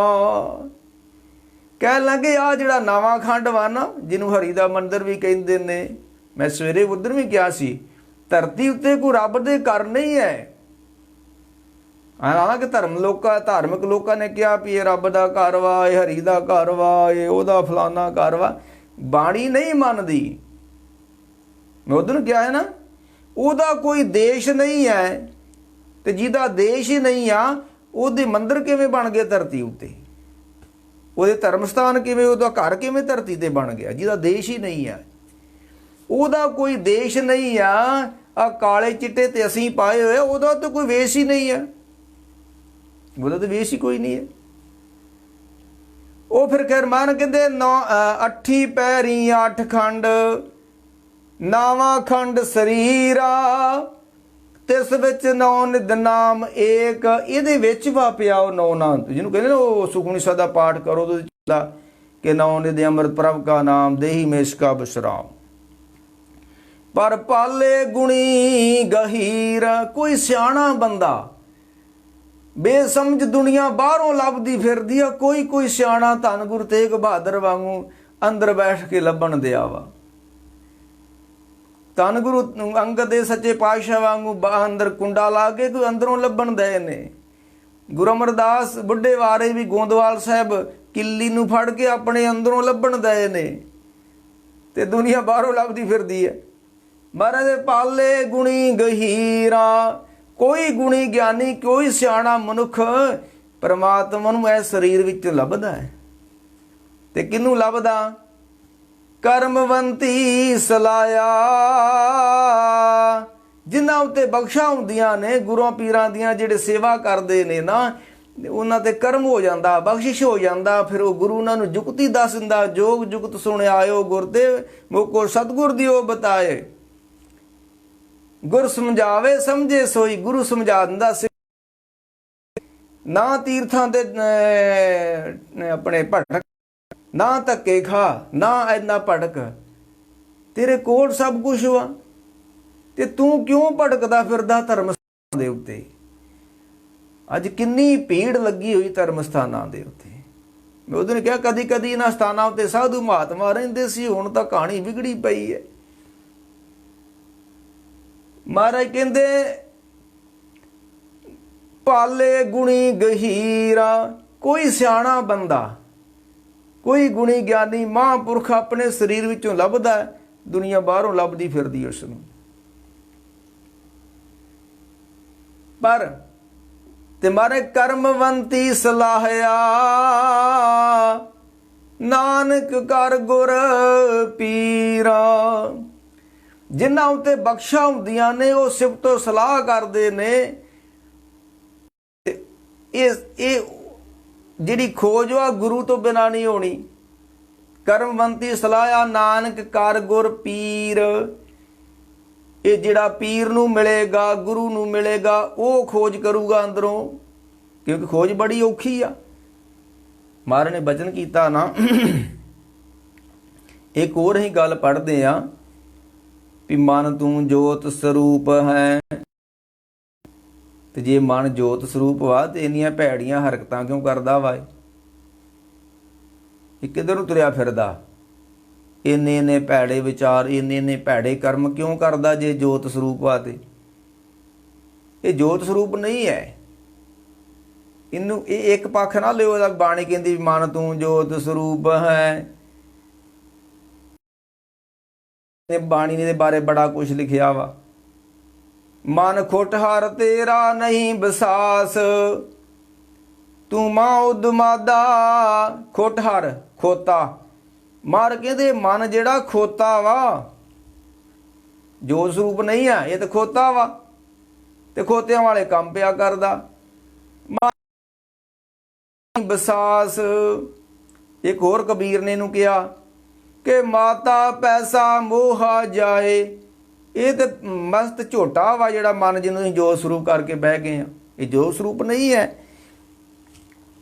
ਕਹਿ ਲੱਗੇ ਆ ਜਿਹੜਾ ਨਵਾਂ ਖੰਡ ਵਾ ਨਾ, ਜਿਹਨੂੰ ਹਰੀ ਦਾ ਮੰਦਿਰ ਵੀ ਕਹਿੰਦੇ ਨੇ, ਮੈਂ ਸਵੇਰੇ ਉਧਰ ਵੀ ਕਿਹਾ ਸੀ, ਧਰਤੀ ਉੱਤੇ ਕੋਈ ਰੱਬ ਦੇ ਘਰ ਨਹੀਂ ਹੈ। ਹਾਲਾਂਕਿ ਧਾਰਮਿਕ ਲੋਕਾਂ ਨੇ ਕਿਹਾ ਵੀ ਇਹ ਰੱਬ ਦਾ ਘਰ ਵਾ, ਇਹ ਹਰੀ ਦਾ ਘਰ ਵਾ, ਇਹ ਉਹਦਾ ਫਲਾਨਾ ਘਰ ਵਾ। ਬਾਣੀ ਨਹੀਂ ਮੰਨਦੀ। ਮੈਂ ਉਧਰ ਨੂੰ ਕਿਹਾ ਹੈ ਨਾ, ਉਹਦਾ ਕੋਈ ਦੇਸ਼ ਨਹੀਂ ਹੈ, ਤੇ ਜਿਹਦਾ ਦੇਸ਼ ਹੀ ਨਹੀਂ ਆ ਉਹਦੇ ਮੰਦਿਰ ਕਿਵੇਂ ਬਣ ਗਏ ਧਰਤੀ ਉੱਤੇ? ਉਹਦੇ ਧਰਮ ਸਥਾਨ ਕਿਵੇਂ, ਉਹਦਾ ਘਰ ਕਿਵੇਂ ਧਰਤੀ ਤੇ ਬਣ ਗਿਆ, ਜਿਹਦਾ ਦੇਸ਼ ਹੀ ਨਹੀਂ ਆ? ਉਹਦਾ ਕੋਈ ਦੇਸ਼ ਨਹੀਂ ਆ। ਆ ਕਾਲੇ ਚਿੱਟੇ ਤੇ ਅਸੀਂ ਪਾਏ ਹੋਏ, ਉਹਦਾ ਤਾਂ ਕੋਈ ਵੇਸ਼ ਹੀ ਨਹੀਂ ਆ, ਉਹਦਾ ਤਾਂ ਵੇਸ਼ ਹੀ ਕੋਈ ਨਹੀਂ ਹੈ। ਉਹ ਫਿਰ ਖੈਰ ਮਨ ਕਹਿੰਦੇ ਅੱਠੀ ਪੈਰੀ 8 ਖੰਡ, ਨਾਵਾਂ ਖੰਡ ਸਰੀਰਾ, ਤਿਸ ਵਿੱਚ ਨੌ ਨਿਧ ਨਾਮ ਏਕ। ਇਹਦੇ ਵਿੱਚ ਵਾਪਿਆ ਉਹ ਨੌ ਨਾਮ, ਜਿਹਨੂੰ ਕਹਿੰਦੇ ਨਾ ਉਹ ਸੁਖਮਨੀ ਸਾਹਿਬ ਦਾ ਪਾਠ ਕਰੋ ਕਿ ਨੌ ਨਿਧ ਅੰਮ੍ਰਿਤ ਪ੍ਰਭ ਕਾ ਨਾਮ, ਦੇਹੀ ਮੇਂ ਇਸਕਾ ਵਿਸ਼ਰਾਮ। ਪਰ ਪਾਲੇ ਗੁਣੀ ਗਹੀਰ, ਕੋਈ ਸਿਆਣਾ ਬੰਦਾ, ਬੇਸਮਝ ਦੁਨੀਆ ਬਾਹਰੋਂ ਲੱਭਦੀ ਫਿਰਦੀ ਆ, ਕੋਈ ਸਿਆਣਾ ਧੰਨ ਗੁਰੂ ਤੇਗ ਬਹਾਦਰ ਵਾਂਗੂ ਅੰਦਰ ਬੈਠ ਕੇ ਲੱਭਣ ਦਿਆ ਵਾ। ਧੰਨ ਗੁਰੂ ਅੰਗਦ ਦੇ ਸੱਚੇ ਪਾਤਸ਼ਾਹ ਵਾਂਗੂ ਅੰਦਰ ਕੁੰਡਾ ਲਾ ਕੇ ਕੋਈ ਅੰਦਰੋਂ ਲੱਭਣ ਦੇ ਨੇ। ਗੁਰੂ ਅਮਰਦਾਸ ਬੁੱਢੇ ਵਾਰੇ ਵੀ ਗੋਂਦਵਾਲ ਸਾਹਿਬ ਕਿੱਲੀ ਨੂੰ ਫੜ ਕੇ ਆਪਣੇ ਅੰਦਰੋਂ ਲੱਭਣ ਦੇ ਨੇ, ਤੇ ਦੁਨੀਆ ਬਾਹਰੋਂ ਲੱਭਦੀ ਫਿਰਦੀ ਹੈ। ਮਹਾਰਾਜ ਦੇ ਪਾਲੇ ਗੁਣੀ ਗਹੀਰਾ, ਕੋਈ ਗੁਣੀ ਗਿਆਨੀ, ਕੋਈ ਸਿਆਣਾ ਮਨੁੱਖ ਪਰਮਾਤਮਾ ਨੂੰ ਇਸ ਸਰੀਰ ਵਿੱਚ ਲੱਭਦਾ ਹੈ। ਤੇ ਕਿਹਨੂੰ ਲੱਭਦਾ? ਕਰਮਵੰਤੀ ਸਲਾਇਆ, ਜਿਨ੍ਹਾਂ ਉੱਤੇ ਬਖਸ਼ਾਂ ਹੁੰਦੀਆਂ ਨੇ, ਗੁਰੂਆਂ ਪੀਰਾਂ ਦੀਆਂ, ਜਿਹੜੇ ਸੇਵਾ ਕਰਦੇ ਨੇ ਨਾ, ਉਹਨਾਂ ਤੇ ਕਰਮ ਹੋ ਜਾਂਦਾ, ਬਖਸ਼ਿਸ਼ ਹੋ ਜਾਂਦਾ। ਫਿਰ ਉਹ ਗੁਰੂ ਉਹਨਾਂ ਨੂੰ ਜੁਗਤੀ ਦੱਸ ਦਿੰਦਾ, ਜੋਗ ਜੁਗਤ ਸੁਣਿਆ ਆਇਓ ਗੁਰਦੇਵ ਮੋਕੋ ਸਤਿਗੁਰ ਦਿਓ ਬਤਾਏ। ਗੁਰ ਸਮਝਾਵੇ ਸਮਝੇ ਸੋਈ, ਗੁਰੂ ਸਮਝਾ ਦਿੰਦਾ। ਨਾ ਤੀਰਥਾਂ ਦੇ ਆਪਣੇ ਭਟਕ, ਨਾ ਧੱਕੇ ਖਾ, ਨਾ ਇੰਨਾ ਭਟਕ, ਤੇਰੇ ਕੋਲ ਸਭ ਕੁਛ ਵਾ, ਤੇ ਤੂੰ ਕਿਉਂ ਭਟਕਦਾ ਫਿਰਦਾ ਧਰਮ ਸਥਾਨਾਂ ਦੇ ਉੱਤੇ? ਅੱਜ ਕਿੰਨੀ ਭੀੜ ਲੱਗੀ ਹੋਈ ਧਰਮ ਸਥਾਨਾਂ ਦੇ ਉੱਤੇ। ਮੈਂ ਉਹਦੇ ਨੇ ਕਿਹਾ ਕਦੀ ਕਦੀ ਇਹਨਾਂ ਸਥਾਨਾਂ ਉੱਤੇ ਸਾਧੂ ਮਹਾਤਮਾ ਰਹਿੰਦੇ ਸੀ, ਹੁਣ ਤਾਂ ਕਹਾਣੀ ਵਿਗੜੀ ਪਈ ਹੈ। ਮਹਾਰਾਜ ਕਹਿੰਦੇ ਪਾਲੇ ਗੁਣੀ ਗਹੀਰਾ, ਕੋਈ ਸਿਆਣਾ ਬੰਦਾ, ਕੋਈ ਗੁਣੀ ਗਿਆਨੀ ਮਹਾਂਪੁਰਖ ਆਪਣੇ ਸਰੀਰ ਵਿੱਚੋਂ ਲੱਭਦਾ, ਦੁਨੀਆ ਬਾਹਰੋਂ ਲੱਭਦੀ ਫਿਰਦੀ ਉਸ ਨੂੰ। ਪਰ ਤੇ ਮਾਰੇ ਕਰਮਵੰਤੀ ਸਲਾਹਿਆ, ਨਾਨਕ ਕਰ ਗੁਰ ਪੀਰਾ। ਜਿਨ੍ਹਾਂ ਉੱਤੇ ਬਖਸ਼ਾਂ ਹੁੰਦੀਆਂ ਨੇ, ਉਹ ਸਿਫਤੋ ਸਲਾਹ ਕਰਦੇ ਨੇ। ਇਹ ਜਿਹੜੀ ਖੋਜ ਆ ਗੁਰੂ ਤੋਂ ਬਿਨਾਂ ਨਹੀਂ ਹੋਣੀ। ਕਰਮਵੰਤੀ ਸਲਾਹਿਆ, ਨਾਨਕ ਕਰ ਗੁਰ ਪੀਰ। ਇਹ ਜਿਹੜਾ ਪੀਰ ਨੂੰ ਮਿਲੇਗਾ, ਗੁਰੂ ਨੂੰ ਮਿਲੇਗਾ, ਉਹ ਖੋਜ ਕਰੂਗਾ ਅੰਦਰੋਂ, ਕਿਉਂਕਿ ਖੋਜ ਬੜੀ ਔਖੀ ਆ। ਮਹਾਰਾਜ ਨੇ ਬਚਨ ਕੀਤਾ ਨਾ, ਇੱਕ ਹੋਰ ਹੀ ਗੱਲ ਪੜ੍ਹਦੇ ਆ ਵੀ ਮਨ ਤੂੰ ਜੋਤ ਸਰੂਪ ਹੈ। ਤੇ ਜੇ ਮਨ ਜੋਤ ਸਰੂਪ ਵਾ ਤੇ ਇੰਨੀਆਂ ਭੈੜੀਆਂ ਹਰਕਤਾਂ ਕਿਉਂ ਕਰਦਾ ਵਾ? ਇਹ ਕਿੱਧਰ ਨੂੰ ਤੁਰਿਆ ਫਿਰਦਾ? ਇੰਨੇ ਭੈੜੇ ਵਿਚਾਰ, ਇੰਨੇ ਭੈੜੇ ਕਰਮ ਕਿਉਂ ਕਰਦਾ ਜੇ ਜੋਤ ਸਰੂਪ ਆ? ਤੇ ਇਹ ਜੋਤ ਸਰੂਪ ਨਹੀਂ ਹੈ। ਇਹਨੂੰ ਇਹ ਇੱਕ ਪੱਖ ਨਾ ਲਿਓ, ਇਹਦਾ ਬਾਣੀ ਕਹਿੰਦੀ ਮਨ ਤੂੰ ਜੋਤ ਸਰੂਪ ਹੈ। ਬਾਣੀ ਦੇ ਬਾਰੇ ਬੜਾ ਕੁਝ ਲਿਖਿਆ ਵਾ। ਮਨ ਖੋਟਹਾਰ ਤੇਰਾ ਨਹੀਂ ਵਿਸਾਸ, ਤੂੰ ਮਾਂ ਉਦਮਾਦਾ। ਖੋਟਹਾਰ ਖੋਤਾ, ਮਾਰ ਕਹਿੰਦੇ ਮਨ ਜਿਹੜਾ ਖੋਤਾ ਵਾ, ਜੋਤ ਸਰੂਪ ਨਹੀਂ ਆ, ਇਹ ਤਾਂ ਖੋਤਾ ਵਾ, ਤੇ ਖੋਤਿਆਂ ਵਾਲੇ ਕੰਮ ਪਿਆ ਕਰਦਾ। ਬਸਾਸ। ਇੱਕ ਹੋਰ ਕਬੀਰ ਨੇ ਇਹਨੂੰ ਕਿਹਾ ਕਿ ਮਾਤਾ ਪੈਸਾ ਮੋਹਾ ਜਾਏ। ਇਹ ਤੇ ਮਸਤ ਝੋਟਾ ਵਾ ਜਿਹੜਾ ਮਨ ਜਿਹਨੂੰ ਅਸੀਂ ਜੋਤ ਸਰੂਪ ਕਰਕੇ ਬਹਿ ਗਏ ਆ, ਇਹ ਜੋਤ ਸਰੂਪ ਨਹੀਂ ਹੈ।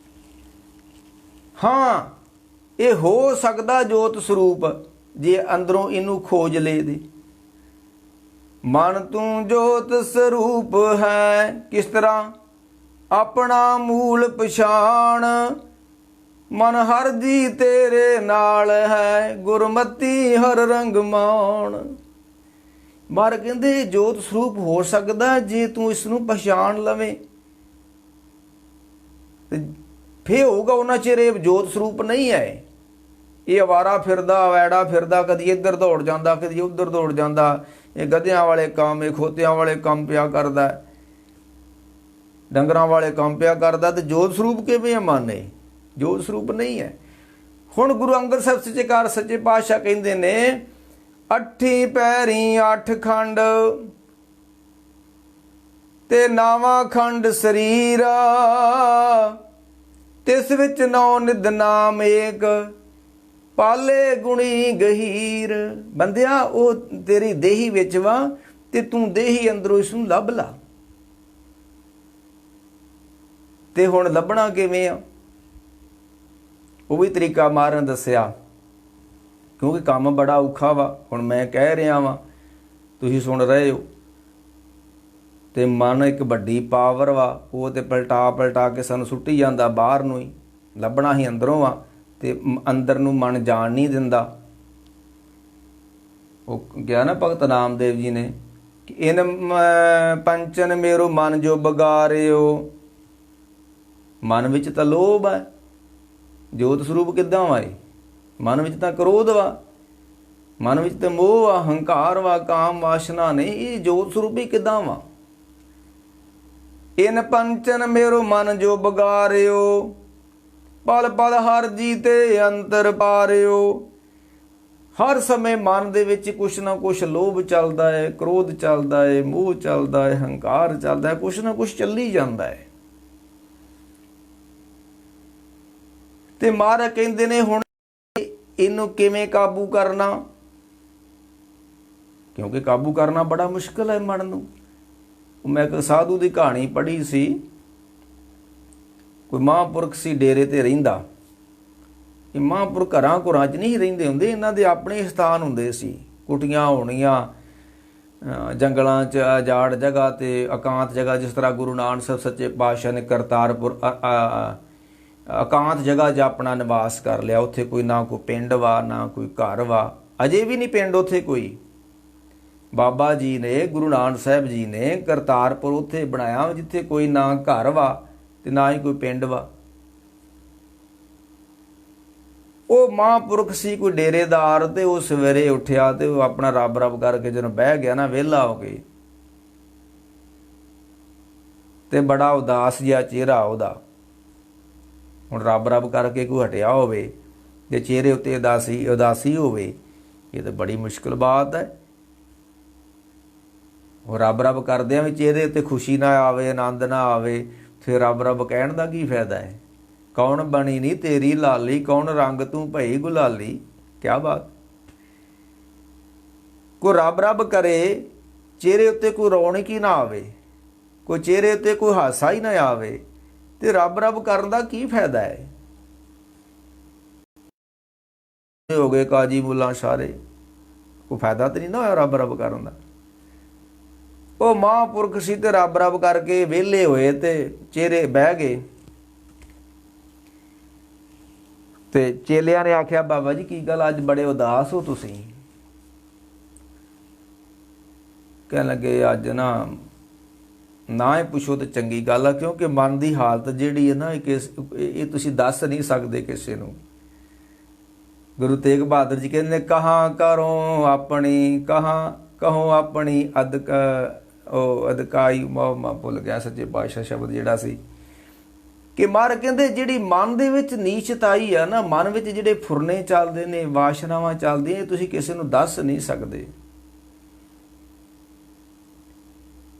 ਹਾਂ, ਇਹ ਹੋ ਸਕਦਾ ਜੋਤ ਸਰੂਪ ਜੇ ਅੰਦਰੋਂ ਇਹਨੂੰ ਖੋਜ ਲੇ ਦੇ। ਮਨ ਤੂੰ ਜੋਤ ਸਰੂਪ ਹੈ, ਕਿਸ ਤਰ੍ਹਾਂ? ਆਪਣਾ ਮੂਲ ਪਛਾਣ, ਮਨ ਹਰ ਜੀ ਤੇਰੇ ਨਾਲ ਹੈ, ਗੁਰਮਤੀ ਹਰ ਰੰਗ ਮਾਣ। ਮਹਾਰਾਜ ਕਹਿੰਦੇ ਜੋਤ ਸਰੂਪ ਹੋ ਸਕਦਾ ਜੇ ਤੂੰ ਇਸ ਨੂੰ ਪਛਾਣ ਲਵੇਂ, ਫੇਰ ਹੋਊਗਾ। ਉਹਨਾਂ ਚਿਰ ਇਹ ਜੋਤ ਸਰੂਪ ਨਹੀਂ ਹੈ। ਇਹ ਅਵਾਰਾ ਫਿਰਦਾ, ਵੈੜਾ ਫਿਰਦਾ, ਕਦੀ ਇੱਧਰ ਦੌੜ ਜਾਂਦਾ, ਕਦੀ ਉੱਧਰ ਦੌੜ ਜਾਂਦਾ। ਇਹ ਗਧਿਆਂ ਵਾਲੇ ਕੰਮ, ਇਹ ਖੋਤਿਆਂ ਵਾਲੇ ਕੰਮ ਪਿਆ ਕਰਦਾ, ਡੰਗਰਾਂ ਵਾਲੇ ਕੰਮ ਪਿਆ ਕਰਦਾ। ਤੇ ਜੋਤ ਸਰੂਪ ਕਿਵੇਂ ਮੰਨੇ? ਜੋਤ ਸਰੂਪ ਨਹੀਂ ਹੈ। ਹੁਣ ਗੁਰੂ ਅੰਗਦ ਸਾਹਿਬ ਸੱਚੇਕਾਰ ਸੱਚੇ ਪਾਤਸ਼ਾਹ ਕਹਿੰਦੇ ਨੇ, ਅੱਠੀ ਪੈਰੀ 8 ਖੰਡ ਤੇ 9ਵਾਂ ਖੰਡ ਸਰੀਰਾ, ਤਿਸ ਵਿੱਚ 9 ਨਿਧ ਨਾਮ ਏਕ, ਪਾਲੇ ਗੁਣੀ ਗਹੀਰ। ਬੰਦਿਆ ਉਹ ਤੇਰੀ ਦੇਹੀ ਵਿੱਚ ਵਾ ਤੇ ਤੂੰ ਦੇਹੀ ਅੰਦਰੋਂ ਇਸ ਨੂੰ ਲੱਭ ਲਾ। ਤੇ ਹੁਣ ਲੱਭਣਾ ਕਿਵੇਂ ਆ? ਉਹ ਵੀ ਤਰੀਕਾ ਮਾਰਨ ਦੱਸਿਆ, ਕਿਉਂਕਿ ਕੰਮ ਬੜਾ ਔਖਾ ਵਾ। ਹੁਣ ਮੈਂ ਕਹਿ ਰਿਹਾ ਵਾਂ, ਤੁਸੀਂ ਸੁਣ ਰਹੇ ਹੋ। ਤੇ ਮਨ ਇੱਕ ਵੱਡੀ ਪਾਵਰ ਵਾ, ਉਹ ਤੇ ਪਲਟਾ ਕੇ ਸਾਨੂੰ ਸੁੱਟੀ ਜਾਂਦਾ ਬਾਹਰ ਨੂੰ ਹੀ। ਲੱਭਣਾ ਹੀ ਅੰਦਰੋਂ ਆ, ਤੇ ਅੰਦਰ ਨੂੰ ਮਨ ਜਾਣ ਨਹੀਂ ਦਿੰਦਾ। ਉਹ ਕਿਹਾ ਨਾ ਭਗਤ ਨਾਮਦੇਵ ਜੀ ਨੇ ਕਿ ਇਨ ਪੰਚਨ ਮੇਰੋ ਮਨ ਜੋ ਬਗਾਰਿਓ। ਮਨ ਵਿੱਚ ਤਾਂ ਲੋਭ ਹੈ, ਜੋਤ ਸਰੂਪ ਕਿੱਦਾਂ ਵਾਏ? ਮਨ ਵਿੱਚ ਤਾਂ ਕ੍ਰੋਧ ਵਾ, ਮਨ ਵਿੱਚ ਤਾਂ ਮੋਹ ਆ, ਹੰਕਾਰ ਵਾ, ਕਾਮ ਵਾਸ਼ਨਾ ਨੇ। ਇਹ ਜੋਤ ਸਰੂਪ ਹੀ ਕਿੱਦਾਂ ਵਾ? ਇਨ ਪੰਚਨ ਮੇਰੋ ਮਨ ਜੋ ਬਗਾਰਿਓ, ਪਲ ਪਲ ਹਰ ਜੀ ਤੇ ਅੰਤਰ ਪਾਰਿਓ। ਹਰ ਸਮੇਂ ਮਨ ਦੇ ਵਿੱਚ ਕੁਛ ਨਾ ਕੁਛ ਲੋਭ ਚੱਲਦਾ ਹੈ, ਕ੍ਰੋਧ ਚੱਲਦਾ ਹੈ, ਮੋਹ ਚੱਲਦਾ ਹੈ, ਹੰਕਾਰ ਚੱਲਦਾ ਹੈ, ਕੁਛ ਨਾ ਕੁਛ ਚੱਲੀ ਜਾਂਦਾ ਹੈ। ਤੇ ਮਹਾਰਾਜ ਕਹਿੰਦੇ ਨੇ ਹੁਣ ਇਹਨੂੰ ਕਿਵੇਂ ਕਾਬੂ ਕਰਨਾ? ਕਿਉਂਕਿ ਕਾਬੂ ਕਰਨਾ ਬੜਾ ਮੁਸ਼ਕਲ ਹੈ ਮਨ ਨੂੰ। ਮੈਂ ਇੱਕ ਸਾਧੂ ਦੀ ਕਹਾਣੀ ਪੜ੍ਹੀ ਸੀ। ਕੋਈ ਮਹਾਂਪੁਰਖ ਸੀ, ਡੇਰੇ ਤੇ ਰਹਿੰਦਾ। ਇਹ ਮਹਾਂਪੁਰਖ ਘਰਾਂ ਘੁਰਾਂ 'ਚ ਨਹੀਂ ਰਹਿੰਦੇ ਹੁੰਦੇ, ਇਹਨਾਂ ਦੇ ਆਪਣੇ ਸਥਾਨ ਹੁੰਦੇ ਸੀ। ਕੁਟੀਆਂ ਹੋਣੀਆਂ ਜੰਗਲਾਂ 'ਚ, ਅਜਾੜ ਜਗ੍ਹਾ ਤੇ ਇਕਾਂਤ ਜਗ੍ਹਾ। ਜਿਸ ਤਰ੍ਹਾਂ ਗੁਰੂ ਨਾਨਕ ਸਾਹਿਬ ਸੱਚੇ ਪਾਤਸ਼ਾਹ ਨੇ ਕਰਤਾਰਪੁਰ ਇਕਾਂਤ ਜਗ੍ਹਾ 'ਚ ਆਪਣਾ ਨਿਵਾਸ ਕਰ ਲਿਆ। ਉੱਥੇ ਕੋਈ ਨਾ ਕੋਈ ਪਿੰਡ ਵਾ, ਨਾ ਕੋਈ ਘਰ ਵਾ। ਅਜੇ ਵੀ ਨਹੀਂ ਪਿੰਡ ਉੱਥੇ ਕੋਈ। ਬਾਬਾ ਜੀ ਨੇ, ਗੁਰੂ ਨਾਨਕ ਸਾਹਿਬ ਜੀ ਨੇ ਕਰਤਾਰਪੁਰ ਉੱਥੇ ਬਣਾਇਆ, ਜਿੱਥੇ ਕੋਈ ਨਾ ਘਰ ਵਾ ਤੇ ਨਾ ਹੀ ਕੋਈ ਪਿੰਡ ਵਾ। ਉਹ ਮਹਾਂਪੁਰਖ ਸੀ ਕੋਈ ਡੇਰੇਦਾਰ। ਤੇ ਉਹ ਸਵੇਰੇ ਉੱਠਿਆ ਤੇ ਉਹ ਆਪਣਾ ਰੱਬ ਰੱਬ ਕਰਕੇ ਜਦੋਂ ਬਹਿ ਗਿਆ ਨਾ, ਵਿਹਲਾ ਹੋ ਕੇ, ਤੇ ਬੜਾ ਉਦਾਸ ਜਿਹਾ ਚਿਹਰਾ ਉਹਦਾ। ਹੁਣ ਰੱਬ ਰੱਬ ਕਰਕੇ ਕੋਈ ਹਟਿਆ ਹੋਵੇ ਤੇ ਚਿਹਰੇ ਉੱਤੇ ਉਦਾਸੀ ਹੋਵੇ, ਇਹ ਤਾਂ ਬੜੀ ਮੁਸ਼ਕਿਲ ਬਾਤ ਹੈ। ਉਹ ਰੱਬ ਰੱਬ ਕਰਦਿਆਂ ਵੀ ਚਿਹਰੇ ਉੱਤੇ ਖੁਸ਼ੀ ਨਾ ਆਵੇ, ਆਨੰਦ ਨਾ ਆਵੇ, ਫਿਰ ਰੱਬ ਰੱਬ ਕਹਿਣ ਦਾ ਕੀ ਫਾਇਦਾ ਹੈ? ਕੌਣ ਬਣੀ ਨੀ ਤੇਰੀ ਲਾਲੀ, ਕੌਣ ਰੰਗ ਤੂੰ ਭਈ ਗੁਲਾਲੀ। ਕਿਆ ਬਾਤ। ਕੋਈ ਰੱਬ ਰੱਬ ਕਰੇ, ਚਿਹਰੇ ਉੱਤੇ ਕੋਈ ਰੌਣਕ ਹੀ ਨਾ ਆਵੇ, ਕੋਈ ਚਿਹਰੇ ਉੱਤੇ ਕੋਈ ਹਾਸਾ ਹੀ ਨਾ ਆਵੇ, ਤੇ ਰੱਬ ਰੱਬ ਕਰਨ ਦਾ ਕੀ ਫਾਇਦਾ ਹੈ? ਹੋ ਗਏ ਕਾਜੀ ਮੁੱਲਾ ਸਾਰੇ, ਕੋਈ ਫਾਇਦਾ ਤਾਂ ਨਹੀਂ ਨਾ ਹੋਇਆ ਰੱਬ ਰੱਬ ਕਰਨ ਦਾ। ਉਹ ਮਹਾਂਪੁਰਖ ਸੀ ਤੇ ਰੱਬ ਰੱਬ ਕਰਕੇ ਵਿਹਲੇ ਹੋਏ ਤੇ ਚਿਹਰੇ ਬਹਿ ਗਏ। ਤੇ ਚੇਲਿਆਂ ਨੇ ਆਖਿਆ, ਬਾਬਾ ਜੀ ਕੀ ਗੱਲ ਅੱਜ ਬੜੇ ਉਦਾਸ ਹੋ ਤੁਸੀਂ? ਕਹਿਣ ਲੱਗੇ, ਅੱਜ ਨਾ ਹੀ ਪੁੱਛੋ ਤੇ ਚੰਗੀ ਗੱਲ ਆ, ਕਿਉਂਕਿ ਮਨ ਦੀ ਹਾਲਤ ਜਿਹੜੀ ਹੈ ਨਾ, ਇਹ ਤੁਸੀਂ ਦੱਸ ਨਹੀਂ ਸਕਦੇ ਕਿਸੇ ਨੂੰ। ਗੁਰੂ ਤੇਗ ਬਹਾਦਰ ਜੀ ਕਹਿੰਦੇ, ਕਹਾਂ ਕਰੋ ਆਪਣੀ, ਕਹੋ ਆਪਣੀ ਅਦਕਾਈ। ਮੈਂ ਭੁੱਲ ਗਿਆ ਸੱਚੇ ਪਾਤਸ਼ਾਹ ਸ਼ਬਦ ਜਿਹੜਾ ਸੀ ਕਿ ਮਹਾਰਾਜ ਕਹਿੰਦੇ ਜਿਹੜੀ ਮਨ ਦੇ ਵਿੱਚ ਨੀਚਤਾਈ ਆ ਨਾ, ਮਨ ਵਿੱਚ ਜਿਹੜੇ ਫੁਰਨੇ ਚੱਲਦੇ ਨੇ, ਵਾਸ਼ਨਾਵਾਂ ਚੱਲਦੀਆਂ, ਇਹ ਤੁਸੀਂ ਕਿਸੇ ਨੂੰ ਦੱਸ ਨਹੀਂ ਸਕਦੇ।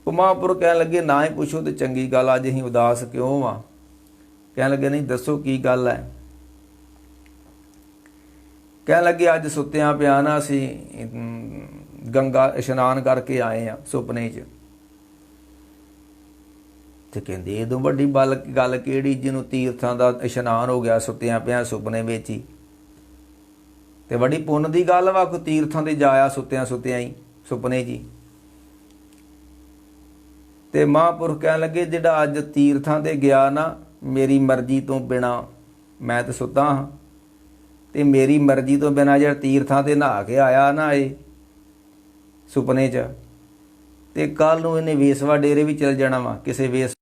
ਉਹ ਮਹਾਂਪੁਰਖ ਕਹਿਣ ਲੱਗੇ, ਨਾ ਹੀ ਪੁੱਛੋ ਤੇ ਚੰਗੀ ਗੱਲ, ਅੱਜ ਅਸੀਂ ਉਦਾਸ ਕਿਉਂ ਆ? ਕਹਿਣ ਲੱਗੇ ਨਹੀਂ ਦੱਸੋ ਕੀ ਗੱਲ ਹੈ। ਕਹਿਣ ਲੱਗੇ ਅੱਜ ਸੁੱਤਿਆਂ ਪਿਆ ਨਾ ਅਸੀਂ ਗੰਗਾ ਇਸ਼ਨਾਨ ਕਰਕੇ ਆਏ ਆ ਸੁਪਨੇ 'ਚ। ਤੇ ਕਹਿੰਦੇ ਇਹ ਤੋਂ ਵੱਡੀ ਗੱਲ ਕਿਹੜੀ ਜਿਹਨੂੰ ਤੀਰਥਾਂ ਦਾ ਇਸ਼ਨਾਨ ਹੋ ਗਿਆ ਸੁੱਤਿਆਂ ਪਿਆ ਸੁਪਨੇ ਵਿੱਚ ਹੀ। ਤੇ ਬੜੀ ਪੁੰਨ ਦੀ ਗੱਲ ਵਾ ਕੋਈ ਤੀਰਥਾਂ ਤੇ ਜਾਇਆ ਸੁੱਤਿਆਂ ਹੀ ਸੁਪਨੇ 'ਚ ਹੀ। ਤੇ ਮਹਾਂਪੁਰਖ ਕਹਿਣ ਲੱਗੇ ਜਿਹੜਾ ਅੱਜ ਤੀਰਥਾਂ ਤੇ ਗਿਆ ਨਾ ਮੇਰੀ ਮਰਜ਼ੀ ਤੋਂ ਬਿਨਾ, ਮੈਂ ਤਾਂ ਸੁੱਤਾ ਹਾਂ ਤੇ ਮੇਰੀ ਮਰਜ਼ੀ ਤੋਂ ਬਿਨਾ ਜਿਹੜਾ ਤੀਰਥਾਂ ਤੇ ਨਹਾ ਕੇ ਆਇਆ ਨਾ ਇਹ ਸੁਪਨੇ 'ਚ, ਤੇ ਕੱਲ ਨੂੰ ਇਹਨੇ ਵੇਸਵਾ ਡੇਰੇ ਵੀ ਚਲ ਜਾਣਾ ਵਾ, ਕਿਸੇ ਵੇਸ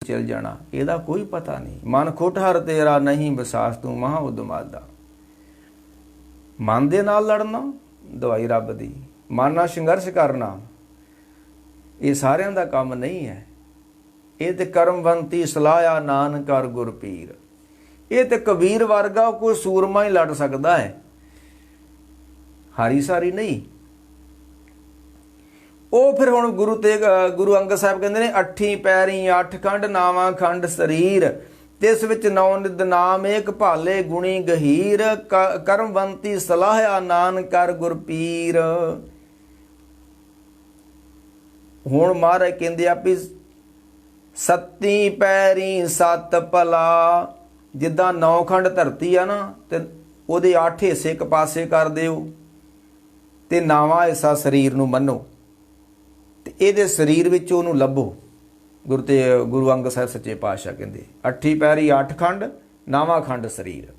ਚਲ ਜਾਣਾ, ਇਹਦਾ ਕੋਈ ਪਤਾ ਨਹੀਂ। ਮਨ ਖੁੱਟਹਰ ਤੇਰਾ ਨਹੀਂ ਵਿਸਾਸ ਤੂੰ ਮਹਾ ਉਦਮਾਦਾ। ਮਨ ਦੇ ਨਾਲ ਲੜਨਾ ਦਵਾਈ ਰੱਬ ਦੀ, ਮਨ ਨਾਲ ਸੰਘਰਸ਼ ਕਰਨਾ ਇਹ ਸਾਰਿਆਂ ਦਾ ਕੰਮ ਨਹੀਂ ਹੈ। ਇਹ ਤੇ ਕਰਮਵੰਤੀ ਸਲਾਹਿਆ ਨਾਨਕ ਕਰ ਗੁਰ ਪੀਰ। ਇਹ ਤੇ ਕਬੀਰ ਵਰਗਾ ਕੋਈ ਸੂਰਮਾ ਹੀ ਲੜ ਸਕਦਾ ਹੈ, ਹਾਰੀ ਸਾਰੀ ਨਹੀਂ। ਉਹ ਫਿਰ ਹੁਣ ਗੁਰੂ ਅੰਗਦ ਸਾਹਿਬ ਕਹਿੰਦੇ ਨੇ 8 ਪੈਰੀ 8 ਖੰਡ ਨਾਵਾਂ ਖੰਡ ਸਰੀਰ, ਤਿਸ ਵਿੱਚ 9 ਨਿਦ ਨਾਮ ਏਕ ਭਾਲੇ ਗੁਣੀ ਗਹੀਰ, ਕਰਮਵੰਤੀ ਸਲਾਹਿਆ ਨਾਨਕ ਕਰ ਗੁਰ ਪੀਰ। ਹੁਣ ਮਹਾਰਾਜ ਕਹਿੰਦੇ ਆ ਵੀ 7 ਪੈਰੀ 7 ਭਲਾ, ਜਿੱਦਾਂ 9 ਖੰਡ ਧਰਤੀ ਆ ਨਾ ਤੇ ਉਹਦੇ 8 ਹਿੱਸੇ ਇੱਕ ਪਾਸੇ ਕਰ ਦਿਓ ਤੇ 9ਵਾਂ ਹਿੱਸਾ ਸਰੀਰ ਨੂੰ ਮੰਨੋ ਤੇ ਇਹਦੇ ਸਰੀਰ ਵਿੱਚ ਉਹਨੂੰ ਲੱਭੋ। ਗੁਰੂ ਅੰਗਦ ਸਾਹਿਬ ਸੱਚੇ ਪਾਤਸ਼ਾਹ ਕਹਿੰਦੇ 8 ਪੈਰੀ 8 ਖੰਡ 9ਵਾਂ ਖੰਡ ਸਰੀਰ।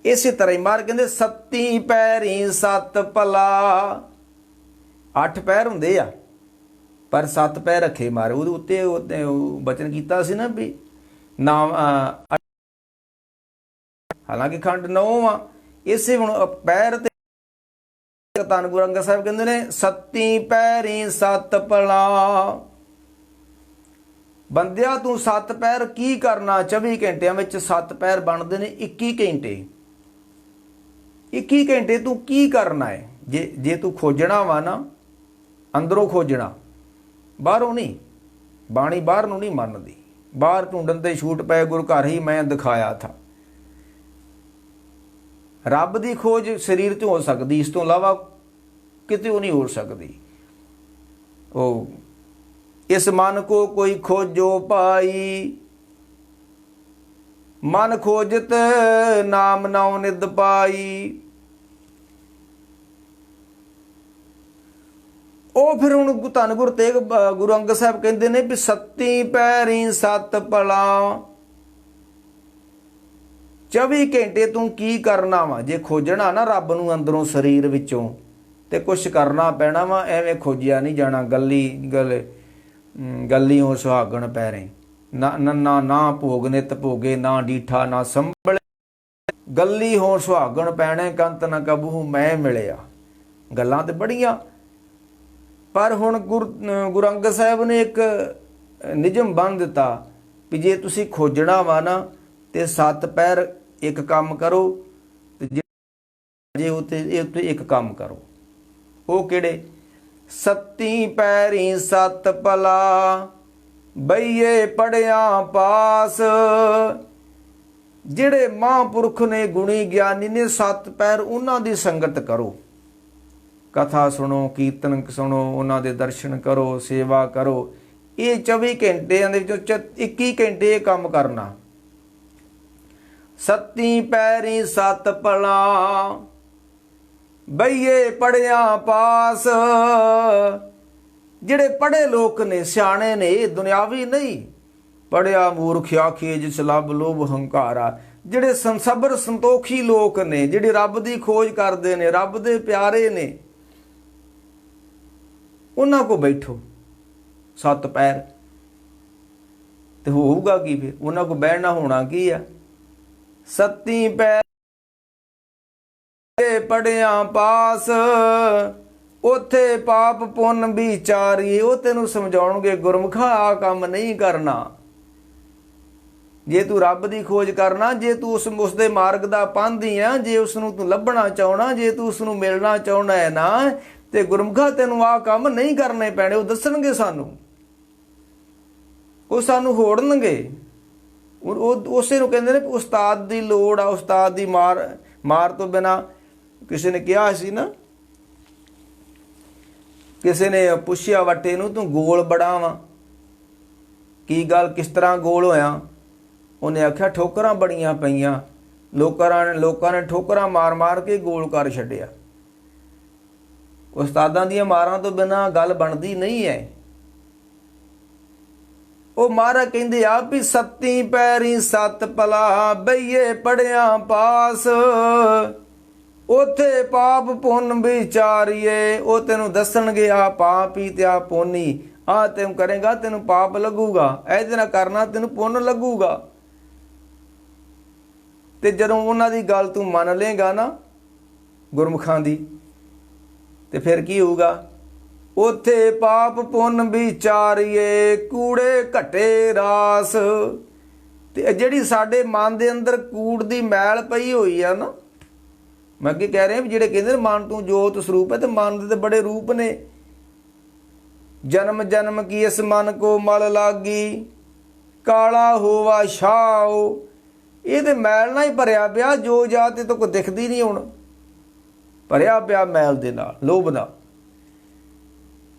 ਇਸੇ ਤਰ੍ਹਾਂ ਹੀ ਮਾਰ ਕਹਿੰਦੇ 7 ਪੈਰੀ 7 ਭਲਾ। 8 ਪੈਰ ਹੁੰਦੇ ਆ ਪਰ 7 ਪੈਰ ਰੱਖੇ ਮਾਰੇ ਉਹਦੇ ਉੱਤੇ ਬਚਨ ਕੀਤਾ ਸੀ ਨਾ ਵੀ ਨਾਮ, ਹਾਲਾਂਕਿ ਖੰਡ 9 ਆ। ਇਸੇ ਹੁਣ ਪੈਰ ਤੇ ਧੰਨ ਗੁਰੂ ਅੰਗਦ ਸਾਹਿਬ ਕਹਿੰਦੇ ਨੇ 7 ਪੈਰੀ 7 ਭਲਾ। ਬੰਦਿਆ ਤੂੰ 7 ਪੈਰ ਕੀ ਕਰਨਾ? 24 ਘੰਟਿਆਂ ਵਿੱਚ 7 ਪੈਰ ਬਣਦੇ ਨੇ 21 ਘੰਟੇ। 21 ਘੰਟੇ ਤੂੰ ਕੀ ਕਰਨਾ ਹੈ? ਜੇ ਤੂੰ ਖੋਜਣਾ ਵਾ ਨਾ, ਅੰਦਰੋਂ ਖੋਜਣਾ, ਬਾਹਰੋਂ ਨਹੀਂ। ਬਾਣੀ ਬਾਹਰ ਨੂੰ ਨਹੀਂ ਮੰਨਦੀ, ਬਾਹਰ ਢੂੰਡਣ ਤੇ ਛੂਟ ਪਏ ਗੁਰੂ ਘਰ ਹੀ ਮੈਂ ਦਿਖਾਇਆ ਥਾ। ਰੱਬ ਦੀ ਖੋਜ ਸਰੀਰ 'ਚ ਹੋ ਸਕਦੀ, ਇਸ ਤੋਂ ਇਲਾਵਾ ਕਿਤੇ ਉਹ ਨਹੀਂ ਹੋ ਸਕਦੀ। ਉਹ ਇਸ ਮਨ ਕੋ ਕੋਈ ਖੋਜੋ ਪਾਈ, ਮਨ ਖੋਜਤ ਨਾਮ ਨਾਉ ਨਿਦ ਪਾਈ। ਉਹ ਫਿਰ ਹੁਣ ਧੰਨ ਗੁਰੂ ਅੰਗਦ ਸਾਹਿਬ ਕਹਿੰਦੇ ਨੇ ਵੀ 7 ਪੈਰੀ 7 ਭਲਾ। 24 ਘੰਟੇ ਤੂੰ ਕੀ ਕਰਨਾ ਵਾ? ਜੇ ਖੋਜਣਾ ਨਾ ਰੱਬ ਨੂੰ ਅੰਦਰੋਂ ਸਰੀਰ ਵਿੱਚੋਂ ਤੇ ਕੁਛ ਕਰਨਾ ਪੈਣਾ ਵਾ, ਐਵੇਂ ਖੋਜਿਆ ਨਹੀਂ ਜਾਣਾ। ਗੱਲੀ ਹੋ ਸੁਹਾਗਣ ਪੈਰੇ, ਨਾ ਭੋਗ ਨਿਤ ਭੋਗੇ, ਨਾ ਡੀਠਾ ਨਾ ਸੰਭਲੇ। ਗੱਲੀ ਹੋ ਸੁਹਾਗਣ ਪੈਣੇ, ਕੰਤ ਨਾ ਕਬਹੂ ਮੈਂ ਮਿਲਿਆ। ਗੱਲਾਂ ਤੇ ਬੜੀਆਂ, ਪਰ ਹੁਣ ਗੁਰੂ ਅੰਗਦ ਸਾਹਿਬ ਨੇ ਇੱਕ ਨਿਯਮ ਬੰਨ੍ਹ ਦਿੱਤਾ ਵੀ ਜੇ ਤੁਸੀਂ ਖੋਜਣਾ ਵਾ ਨਾ ਤੇ 7 ਪੈਰ ਇੱਕ ਕੰਮ ਕਰੋ ਤੇ ਜੇ ਉੱਤੇ ਇੱਕ ਕੰਮ ਕਰੋ। ਉਹ ਕਿਹੜੇ? 7 ਪੈਰੀ 7 ਭਲਾ, ਬਈਏ ਪੜਿਆ ਪਾਸ। ਜਿਹੜੇ ਮਹਾਂਪੁਰਖ ਨੇ, ਗੁਣੀ ਗਿਆਨੀ ਨੇ, 7 ਪੈਰ ਉਹਨਾਂ ਦੀ ਸੰਗਤ ਕਰੋ। ਕਥਾ ਸੁਣੋ, ਕੀਰਤਨ ਸੁਣੋ, ਉਹਨਾਂ ਦੇ ਦਰਸ਼ਨ ਕਰੋ, ਸੇਵਾ ਕਰੋ। ਇਹ 24 ਘੰਟਿਆਂ ਦੇ ਵਿੱਚੋਂ 21 ਘੰਟੇ ਇਹ ਕੰਮ ਕਰਨਾ। 7 ਪੈਰੀ 7 ਭਲਾ, ਬਈਏ ਪੜਿਆ ਪਾਸ। ਜਿਹੜੇ ਪੜ੍ਹੇ ਲੋਕ ਨੇ, ਸਿਆਣੇ ਨੇ, ਇਹ ਦੁਨਿਆਵੀ ਨਹੀਂ। ਪੜਿਆ ਮੂਰਖ ਆਖੇ ਜਿਸ ਲੱਭ ਲੋਭ ਹੰਕਾਰਾ। ਜਿਹੜੇ ਸਬਰ ਸੰਤੋਖੀ ਲੋਕ ਨੇ, ਜਿਹੜੇ ਰੱਬ ਦੀ ਖੋਜ ਕਰਦੇ ਨੇ, ਰੱਬ ਦੇ ਪਿਆਰੇ ਨੇ, ਉਹਨਾਂ ਕੋ ਬੈਠੋ 7 ਪੈਰ। ਤੇ ਹੋਊਗਾ ਕੀ ਫਿਰ? ਉਹਨਾਂ ਕੋ ਬਹਿਣਾ ਹੋਣਾ ਕੀ ਆ? 7 ਪੈਰ ਪੜਿਆ ਪਾਸ, ਉਥੇ ਪਾਪ ਪੁੰਨ ਵਿਚਾਰੀ। ਉਹ ਤੈਨੂੰ ਸਮਝਾਉਣਗੇ ਗੁਰਮੁਖਾ ਆ ਕੰਮ ਨਹੀਂ ਕਰਨਾ। ਜੇ ਤੂੰ ਰੱਬ ਦੀ ਖੋਜ ਕਰਨਾ, ਜੇ ਤੂੰ ਉਸ ਦੇ ਮਾਰਗ ਦਾ ਪਾਂਧੀ ਆ, ਜੇ ਉਸ ਨੂੰ ਤੂੰ ਲੱਭਣਾ ਚਾਹਣਾ, ਜੇ ਤੂੰ ਉਸ ਨੂੰ ਮਿਲਣਾ ਚਾਹਣਾ ਹੈ ਨਾ, ਤੇ ਗੁਰਮੁਖਾ ਤੈਨੂੰ ਆਹ ਕੰਮ ਨਹੀਂ ਕਰਨੇ ਪੈਣੇ। ਉਹ ਦੱਸਣਗੇ ਸਾਨੂੰ, ਉਹ ਸਾਨੂੰ ਹੋੜਨਗੇ, ਉਸੇ ਨੂੰ ਕਹਿੰਦੇ ਨੇ ਉਸਤਾਦ ਦੀ ਲੋੜ ਆ, ਉਸਤਾਦ ਦੀ ਮਾਰ ਤੋਂ ਬਿਨਾਂ। ਕਿਸੇ ਨੇ ਕਿਹਾ ਸੀ ਨਾ, ਕਿਸੇ ਨੇ ਪੁੱਛਿਆ ਵੱਟੇ ਨੂੰ, ਤੂੰ ਗੋਲ ਬੜਾ ਵਾ, ਕੀ ਗੱਲ, ਕਿਸ ਤਰ੍ਹਾਂ ਗੋਲ ਹੋਇਆ? ਉਹਨੇ ਆਖਿਆ ਠੋਕਰਾਂ ਬੜੀਆਂ ਪਈਆਂ, ਲੋਕਾਂ ਨੇ ਠੋਕਰਾਂ ਮਾਰ ਮਾਰ ਕੇ ਗੋਲ ਕਰ ਛੱਡਿਆ। ਉਸਤਾਦਾਂ ਦੀਆਂ ਮਾਰਾਂ ਤੋਂ ਬਿਨਾਂ ਗੱਲ ਬਣਦੀ ਨਹੀਂ ਹੈ। ਉਹ ਮਹਾਰਾਜ ਕਹਿੰਦੇ ਆ ਵੀ ਸੱਤੀ ਪੈਰੀ ਸੱਤ ਭਲਾ ਬਈਏ ਪੜਿਆ ਪਾਸ, ਉਥੇ ਪਾਪ ਪੁੰਨ ਵਿਚਾਰੀਏ। ਉਹ ਤੈਨੂੰ ਦੱਸਣਗੇ ਆ ਪਾਪ ਹੀ ਤੇ ਆ ਪੁੰਨੀ, ਆ ਤੈਨੂੰ ਕਰੇਗਾ ਤੈਨੂੰ ਪਾਪ ਲੱਗੂਗਾ, ਇਹਦੇ ਨਾਲ ਕਰਨਾ ਤੈਨੂੰ ਪੁੰਨ ਲੱਗੂਗਾ। ਤੇ ਜਦੋਂ ਉਹਨਾਂ ਦੀ ਗੱਲ ਤੂੰ ਮੰਨ ਲੇਗਾ ਨਾ ਗੁਰਮੁਖਾਂ ਦੀ, ਤੇ ਫਿਰ ਕੀ ਹੋਊਗਾ? ਉਥੇ ਪਾਪ ਪੁੰਨ ਵਿਚਾਰੀਏ ਕੂੜੇ ਘਟੇ ਰਾਸ। ਤੇ ਜਿਹੜੀ ਸਾਡੇ ਮਨ ਦੇ ਅੰਦਰ ਕੂੜ ਦੀ ਮੈਲ ਪਈ ਹੋਈ ਆ ਨਾ, ਮੈਂ ਅੱਗੇ ਕਹਿ ਰਿਹਾ ਵੀ ਜਿਹੜੇ ਕਹਿੰਦੇ ਨੇ ਮਨ ਤੂੰ ਜੋਤ ਸਰੂਪ ਹੈ, ਤੇ ਮਨ ਦੇ ਤੇ ਬੜੇ ਰੂਪ ਨੇ। ਜਨਮ ਜਨਮ ਕੀ ਇਸ ਮਨ ਕੋ ਮਲ ਲਾਗੀ, ਕਾਲਾ ਹੋਵਾ ਛਾਓ। ਇਹ ਤੇ ਮੈਲ ਨਾਲ ਹੀ ਭਰਿਆ ਪਿਆ, ਜੋ ਜਾ ਤੇ ਤਾਂ ਕੋਈ ਦਿਖਦੀ ਨਹੀਂ। ਹੁਣ ਭਰਿਆ ਪਿਆ ਮੈਲ ਦੇ ਨਾਲ, ਲੋਭ ਦਾ।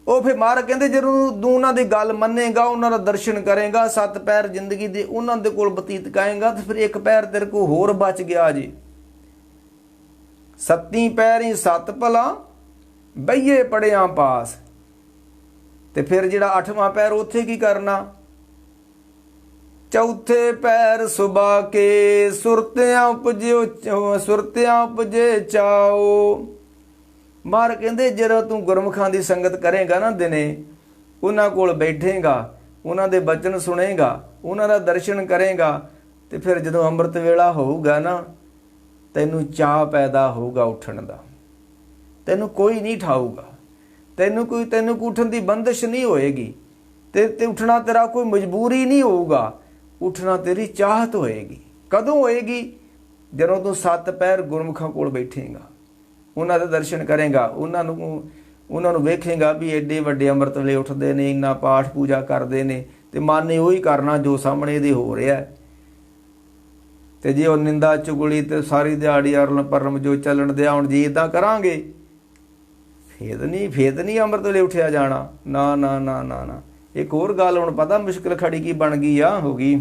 ਉਹ ਫਿਰ ਮਹਾਰਾਜ ਕਹਿੰਦੇ ਜਦੋਂ ਤੂੰ ਉਹਨਾਂ ਦੀ ਗੱਲ ਮੰਨੇਗਾ, ਉਹਨਾਂ ਦਾ ਦਰਸ਼ਨ ਕਰੇਗਾ, 7 ਪੈਰ ਜ਼ਿੰਦਗੀ ਦੇ ਉਹਨਾਂ ਦੇ ਕੋਲ ਬਤੀਤ ਕਾਏਗਾ, ਤੇ ਫਿਰ ਇੱਕ ਪੈਰ ਤੇਰੇ ਕੋਲ ਹੋਰ ਬਚ ਗਿਆ ਜੀ। ਸੱਤੀ ਪੈਰੀ ਸੱਤ ਭਲਾ ਬਈਏ ਪੜਿਆ ਪਾਸ। ਤੇ ਫਿਰ ਜਿਹੜਾ 8ਵਾਂ ਪੈਰ ਉੱਥੇ ਕੀ ਕਰਨਾ? ਚੌਥੇ ਪੈਰ ਸੁਬਾ ਕੇ ਸੁਰਤਿਆਂ ਉਪਜੇ ਚਾਓ। ਮਹਾਰਾਜ ਕਹਿੰਦੇ ਜਦੋਂ ਤੂੰ ਗੁਰਮੁਖਾਂ ਦੀ ਸੰਗਤ ਕਰੇਗਾ ਨਾ, ਦਿਨੇ ਉਹਨਾਂ ਕੋਲ ਬੈਠੇਗਾ, ਉਹਨਾਂ ਦੇ ਬਚਨ ਸੁਣੇਗਾ, ਉਹਨਾਂ ਦਾ ਦਰਸ਼ਨ ਕਰੇਗਾ, ਤੇ ਫਿਰ ਜਦੋਂ ਅੰਮ੍ਰਿਤ ਵੇਲਾ ਹੋਊਗਾ ਨਾ, ਤੈਨੂੰ ਚਾਅ ਪੈਦਾ ਹੋਊਗਾ ਉੱਠਣ ਦਾ। ਤੈਨੂੰ ਕੋਈ ਨਹੀਂ ਠਾਊਗਾ, ਤੈਨੂੰ ਕੋਈ ਉੱਠਣ ਦੀ ਬੰਦਿਸ਼ ਨਹੀਂ ਹੋਏਗੀ, ਤੇ ਉੱਠਣਾ ਤੇਰਾ ਕੋਈ ਮਜਬੂਰੀ ਨਹੀਂ ਹੋਊਗਾ, ਉੱਠਣਾ ਤੇਰੀ ਚਾਹਤ ਹੋਏਗੀ। ਕਦੋਂ ਹੋਏਗੀ? ਜਦੋਂ ਤੂੰ 7 ਪੈਰ ਗੁਰਮੁਖਾਂ ਕੋਲ ਬੈਠੇਗਾ, ਉਹਨਾਂ ਦੇ ਦਰਸ਼ਨ ਕਰੇਗਾ, ਉਹਨਾਂ ਨੂੰ ਵੇਖੇਗਾ ਵੀ ਐਡੇ ਵੱਡੇ ਅੰਮ੍ਰਿਤ ਵੇਲੇ ਉੱਠਦੇ ਨੇ, ਇੰਨਾ ਪਾਠ ਪੂਜਾ ਕਰਦੇ ਨੇ, ਤੇ ਮਨ ਨੇ ਉਹੀ ਕਰਨਾ ਜੋ ਸਾਹਮਣੇ ਇਹਦੇ ਹੋ ਰਿਹਾ। ਤੇ ਜੇ ਉਹ ਨਿੰਦਾ ਚੁਗਲੀ ਤੇ ਸਾਰੀ ਦਿਹਾੜੀ ਅਰਲ ਪਰਮ ਜੋ ਚੱਲਣ ਦਿਆ, ਹੁਣ ਜੇ ਇੱਦਾਂ ਕਰਾਂਗੇ ਫੇਰ ਨਹੀਂ ਅੰਮ੍ਰਿਤ ਵੇਲੇ ਉੱਠਿਆ ਜਾਣਾ। ਨਾ ਨਾ ਨਾ ਨਾ ਨਾ। ਇੱਕ ਹੋਰ ਗੱਲ ਹੁਣ ਪਤਾ ਮੁਸ਼ਕਿਲ ਖੜੀ ਕੀ ਬਣ ਗਈ ਆ, ਹੋ ਗਈ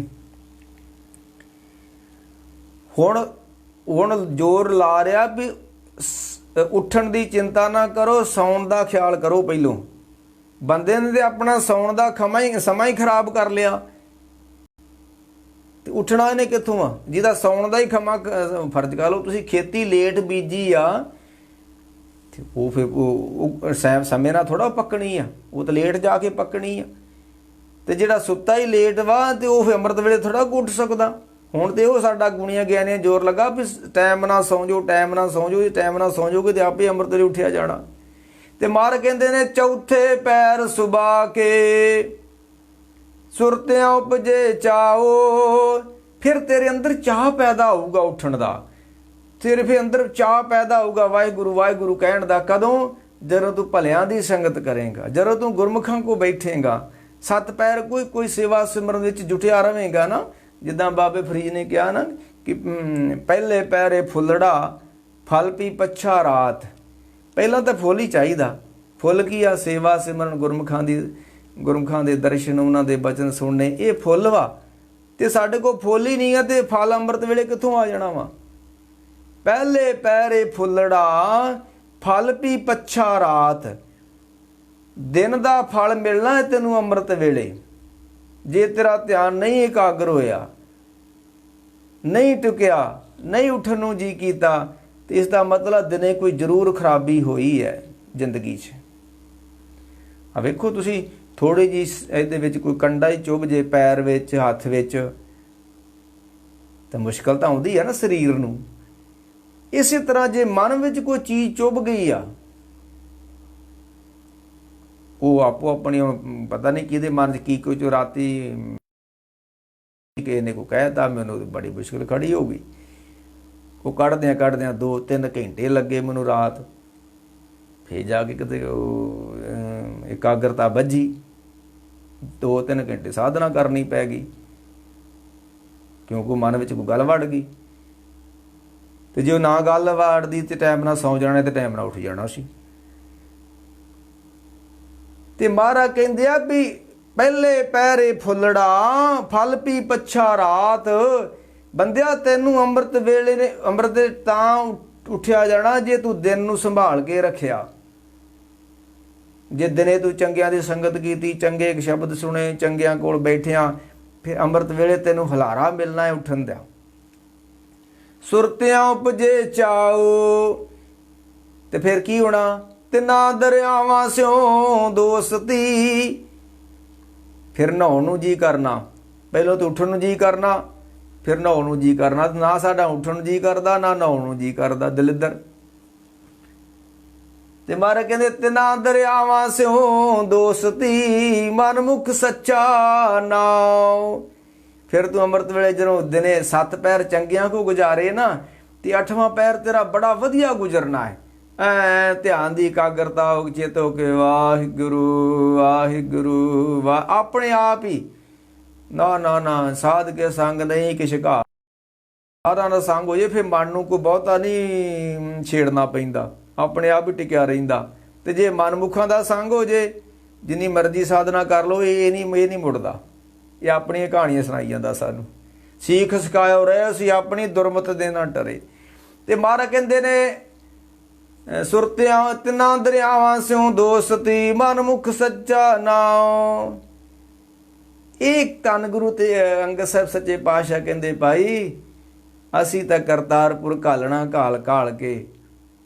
ਹੁਣ ਜ਼ੋਰ ਲਾ ਰਿਹਾ ਵੀ ਉੱਠਣ ਦੀ ਚਿੰਤਾ ਨਾ ਕਰੋ, ਸੌਣ ਦਾ ਖਿਆਲ ਕਰੋ। ਪਹਿਲੋਂ ਬੰਦੇ ਨੇ ਤੇ ਆਪਣਾ ਸੌਣ ਦਾ ਸਮਾਂ ਹੀ ਖਰਾਬ ਕਰ ਲਿਆ, ਤੇ ਉੱਠਣਾ ਇਹਨੇ ਕਿੱਥੋਂ ਆ? ਜਿਹਦਾ ਸੌਣ ਦਾ ਹੀ ਫਰਜ਼ ਕਰ ਲਓ। ਤੁਸੀਂ ਖੇਤੀ ਲੇਟ ਬੀਜੀ ਆ, ਉਹ ਫਿਰ ਉਹ ਸਮੇਂ ਨਾਲ ਥੋੜ੍ਹਾ ਪੱਕਣੀ ਆ, ਉਹ ਤਾਂ ਲੇਟ ਜਾ ਕੇ ਪੱਕਣੀ ਆ। ਤੇ ਜਿਹੜਾ ਸੁੱਤਾ ਹੀ ਲੇਟ ਵਾ, ਤੇ ਉਹ ਫਿਰ ਅੰਮ੍ਰਿਤ ਵੇਲੇ ਥੋੜ੍ਹਾ ਉੱਠ ਸਕਦਾ। ਹੁਣ ਤੇ ਉਹ ਸਾਡਾ ਗੁਣੀਆਂ ਗਿਆਨੀਆਂ ਜ਼ੋਰ ਲੱਗਾ ਵੀ ਟਾਈਮ ਨਾਲ ਸੌਂ ਜਾਓ, ਟਾਈਮ ਨਾਲ ਸੌਂ ਜਾਓ। ਜੇ ਟਾਈਮ ਨਾਲ ਸੌਂ ਜਾਓਗੇ ਤੇ ਆਪੇ ਅੰਮ੍ਰਿਤ ਵੇਲੇ ਉੱਠਿਆ ਜਾਣਾ। ਤੇ ਮਹਾਰਾਜ ਕਹਿੰਦੇ ਨੇ ਚੌਥੇ ਪੈਰ ਸੁਬਾ ਕੇ ਸੁਰਤਿਆਂ ਉਪਜੇ ਚਾਓ। ਫਿਰ ਤੇਰੇ ਅੰਦਰ ਚਾਹ ਪੈਦਾ ਹੋਊਗਾ ਉੱਠਣ ਦਾ, ਤੇਰੇ ਫਿਰ ਅੰਦਰ ਚਾਹ ਪੈਦਾ ਹੋਊਗਾ ਵਾਹਿਗੁਰੂ ਵਾਹਿਗੁਰੂ ਕਹਿਣ ਦਾ। ਕਦੋਂ? ਜਦੋਂ ਤੂੰ ਭਲਿਆਂ ਦੀ ਸੰਗਤ ਕਰੇਗਾ, ਜਦੋਂ ਤੂੰ ਗੁਰਮੁਖਾਂ ਕੋਲ ਬੈਠੇਗਾ, 7 ਪੈਰ ਕੋਈ ਸੇਵਾ ਸਿਮਰਨ ਵਿੱਚ ਜੁਟਿਆ ਰਵੇਂਗਾ ਨਾ। ਜਿੱਦਾਂ ਬਾਬੇ ਫਰੀਦ ਨੇ ਕਿਹਾ ਨਾ ਕਿ ਪਹਿਲੇ ਪੈਰੇ ਫੁੱਲੜਾ ਫਲ ਪੀ ਪੱਛਾ ਰਾਤ। ਪਹਿਲਾਂ ਤਾਂ ਫੁੱਲ ਹੀ ਚਾਹੀਦਾ। ਫੁੱਲ ਕੀ ਆ? ਸੇਵਾ ਸਿਮਰਨ, ਗੁਰਮੁਖਾਂ ਦੇ ਦਰਸ਼ਨ, ਉਹਨਾਂ ਦੇ ਬਚਨ ਸੁਣਨੇ, ਇਹ ਫੁੱਲ ਵਾ। ਤੇ ਸਾਡੇ ਕੋਲ ਫੁੱਲ ਹੀ ਨਹੀਂ ਆ, ਤੇ ਫਲ ਅੰਮ੍ਰਿਤ ਵੇਲੇ ਕਿੱਥੋਂ ਆ ਜਾਣਾ ਵਾ? ਪਹਿਲੇ ਪੈਰੇ ਫੁੱਲੜਾ ਫਲ ਪੀ ਪੱਛਾ ਰਾਤ। ਦਿਨ ਦਾ ਫਲ ਮਿਲਣਾ ਹੈ ਤੈਨੂੰ ਅੰਮ੍ਰਿਤ ਵੇਲੇ। ਜੇ ਤੇਰਾ ਧਿਆਨ ਨਹੀਂ ਇਕਾਗਰ ਹੋਇਆ, ਨਹੀਂ ਟੁਕਿਆ, ਨਹੀਂ ਉੱਠਣ ਨੂੰ ਜੀ ਕੀਤਾ, ਤੇ ਇਸ ਦਾ ਮਤਲਬ ਦਿਨੇ ਕੋਈ ਜ਼ਰੂਰ ਖਰਾਬੀ ਹੋਈ ਹੈ ਜ਼ਿੰਦਗੀ 'ਚ। ਆ ਵੇਖੋ ਤੁਸੀਂ, ਥੋੜ੍ਹੀ ਜਿਹੀ ਇਹਦੇ ਵਿੱਚ ਕੋਈ ਕੰਡਾ ਹੀ ਚੁੱਭ ਜੇ ਪੈਰ ਵਿੱਚ, ਹੱਥ ਵਿੱਚ, ਤਾਂ ਮੁਸ਼ਕਲ ਤਾਂ ਆਉਂਦੀ ਹੈ ਨਾ ਸਰੀਰ ਨੂੰ। ਇਸੇ ਤਰ੍ਹਾਂ ਜੇ ਮਨ ਵਿੱਚ ਕੋਈ ਚੀਜ਼ ਚੁੱਭ ਗਈ ਆ, ਉਹ ਆਪੋ ਆਪਣੀ ਪਤਾ ਨਹੀਂ ਕਿਹਦੇ ਮਨ 'ਚ ਕੀ ਕੁਝ ਰਾਤੀ ਕਿਸੇ ਨੇ ਕੋ ਕਹਿਤਾ, ਮੈਨੂੰ ਬੜੀ ਮੁਸ਼ਕਿਲ ਖੜੀ ਹੋ ਗਈ। ਉਹ ਕੱਢਦਿਆਂ 2-3 ਘੰਟੇ ਲੱਗੇ ਮੈਨੂੰ ਰਾਤ। ਫਿਰ ਜਾ ਕੇ ਕਿਤੇ ਉਹ ਇਕਾਗਰਤਾ ਬੱਝੀ, 2-3 ਘੰਟੇ ਸਾਧਨਾ ਕਰਨੀ ਪੈ ਗਈ। ਕਿਉਂਕਿ ਮਨ ਵਿੱਚ ਕੋਈ ਗੱਲ ਵੜ ਗਈ। ਤੇ ਜੇ ਉਹ ਨਾ ਗੱਲ ਵੜਦੀ ਤੇ ਟਾਈਮ ਨਾਲ ਸੌਂ ਜਾਣਾ ਤੇ ਟਾਈਮ ਨਾਲ ਉੱਠ ਜਾਣਾ ਸੀ। ਤੇ ਮਹਾਰਾਜ ਕਹਿੰਦੇ ਆ ਵੀ ਪਹਿਲੇ ਪੈਰੇ ਫੁੱਲੜਾ ਫਲ ਪੀ ਪੱਛਾ ਰਾਤ। ਬੰਦਿਆ ਤੈਨੂੰ ਅੰਮ੍ਰਿਤ ਵੇਲੇ ਨੇ ਅੰਮ੍ਰਿਤ ਤਾਂ ਉੱਠਿਆ ਜਾਣਾ ਜੇ ਤੂੰ ਦਿਨ ਨੂੰ ਸੰਭਾਲ ਕੇ ਰੱਖਿਆ। ਜੇ ਦਿਨੇ ਤੂੰ ਚੰਗਿਆਂ ਦੀ ਸੰਗਤ ਕੀਤੀ, ਚੰਗੇ ਸ਼ਬਦ ਸੁਣੇ, ਚੰਗਿਆਂ ਕੋਲ ਬੈਠਿਆ, ਫਿਰ ਅੰਮ੍ਰਿਤ ਵੇਲੇ ਤੈਨੂੰ ਹੁਲਾਰਾ ਮਿਲਣਾ ਹੈ ਉੱਠਣ ਦਾ। ਸੁਰਤਿਆਂ ਉਪਜੇ ਚਾਓ, ਤੇ ਫਿਰ ਕੀ ਹੋਣਾ? ਤਿੰਨਾਂ ਦਰਿਆਵਾਂ ਸਿਓ ਦੋਸਤੀ। ਫਿਰ ਨਹਾਉਣ ਨੂੰ ਜੀ ਕਰਨਾ, ਪਹਿਲਾਂ ਤਾਂ ਉੱਠਣ ਨੂੰ ਜੀ ਕਰਨਾ, ਫਿਰ ਨਹਾਉਣ ਨੂੰ ਜੀ ਕਰਨਾ। ਨਾ ਸਾਡਾ ਉੱਠਣ ਨੂੰ ਜੀ ਕਰਦਾ, ਨਾ ਨਹਾਉਣ ਨੂੰ ਜੀ ਕਰਦਾ, ਦਲਿੱਦਰ। ਤੇ ਮਹਾਰਾਜ ਕਹਿੰਦੇ ਤਿੰਨਾਂ ਦਰਿਆਵਾਂ ਸਿਓ ਦੋਸਤੀ, ਮਨ ਮੁਖ ਸੱਚਾ ਨਾਉ। ਫਿਰ ਤੂੰ ਅੰਮ੍ਰਿਤ ਵੇਲੇ ਜਦੋਂ ਦਿਨੇ 7 ਪਹਿਰ ਚੰਗਿਆਂ ਕੋ ਗੁਜ਼ਾਰੇ ਨਾ, ਤੇ 8ਵਾਂ ਪਹਿਰ ਤੇਰਾ ਬੜਾ ਵਧੀਆ ਗੁਜ਼ਰਨਾ ਹੈ। ਐ ਧਿਆਨ ਦੀ ਇਕਾਗਰਤਾ ਹੋ, ਚਿੱਤ ਹੋ ਕੇ ਵਾਹਿਗੁਰੂ ਵਾਹਿਗੁਰੂ ਵਾਹ, ਆਪਣੇ ਆਪ ਹੀ। ਨਾ ਨਾ ਨਾ ਸਾਧ ਕੇ ਸੰਗ ਨਹੀਂ ਕਿਛ ਘਾਟ। ਸਾਧਾਂ ਦਾ ਸੰਗ ਹੋ ਜੇ ਫਿਰ ਮਨ ਨੂੰ ਕੋਈ ਬਹੁਤਾ ਨਹੀਂ ਛੇੜਨਾ ਪੈਂਦਾ, ਆਪਣੇ ਆਪ ਹੀ ਟਿਕਿਆ ਰਹਿੰਦਾ। ਤੇ ਜੇ ਮਨਮੁਖਾਂ ਦਾ ਸੰਗ ਹੋ ਜੇ, ਜਿੰਨੀ ਮਰਜ਼ੀ ਸਾਧਨਾ ਕਰ ਲਓ, ਇਹ ਨਹੀਂ ਮੁੜਦਾ। ਇਹ ਆਪਣੀਆਂ ਕਹਾਣੀਆਂ ਸੁਣਾਈ ਜਾਂਦਾ ਸਾਨੂੰ। ਸੀਖ ਸਿਖਾਇਓ ਰਹੇ ਅਸੀਂ ਆਪਣੀ ਦੁਰਮਤ ਦੇ ਨਾ ਡਰੇ। ਤੇ ਮਹਾਰਾਜ ਕਹਿੰਦੇ ਨੇ ਸੁਰਤਿਆਂ ਤਿੰਨਾਂ ਦਰਿਆਵਾਂ ਸਿਓ ਦੋਸਤੀ, ਮਨਮੁਖ ਸੱਚਾ ਨਾਉ। ਇਹ ਧੰਨ ਗੁਰੂ ਤੇ ਅੰਗਦ ਸਾਹਿਬ ਸੱਚੇ ਪਾਤਸ਼ਾਹ ਕਹਿੰਦੇ ਭਾਈ ਅਸੀਂ ਤਾਂ ਕਰਤਾਰਪੁਰ ਘਾਲਣਾ ਘਾਲ ਘਾਲ ਕੇ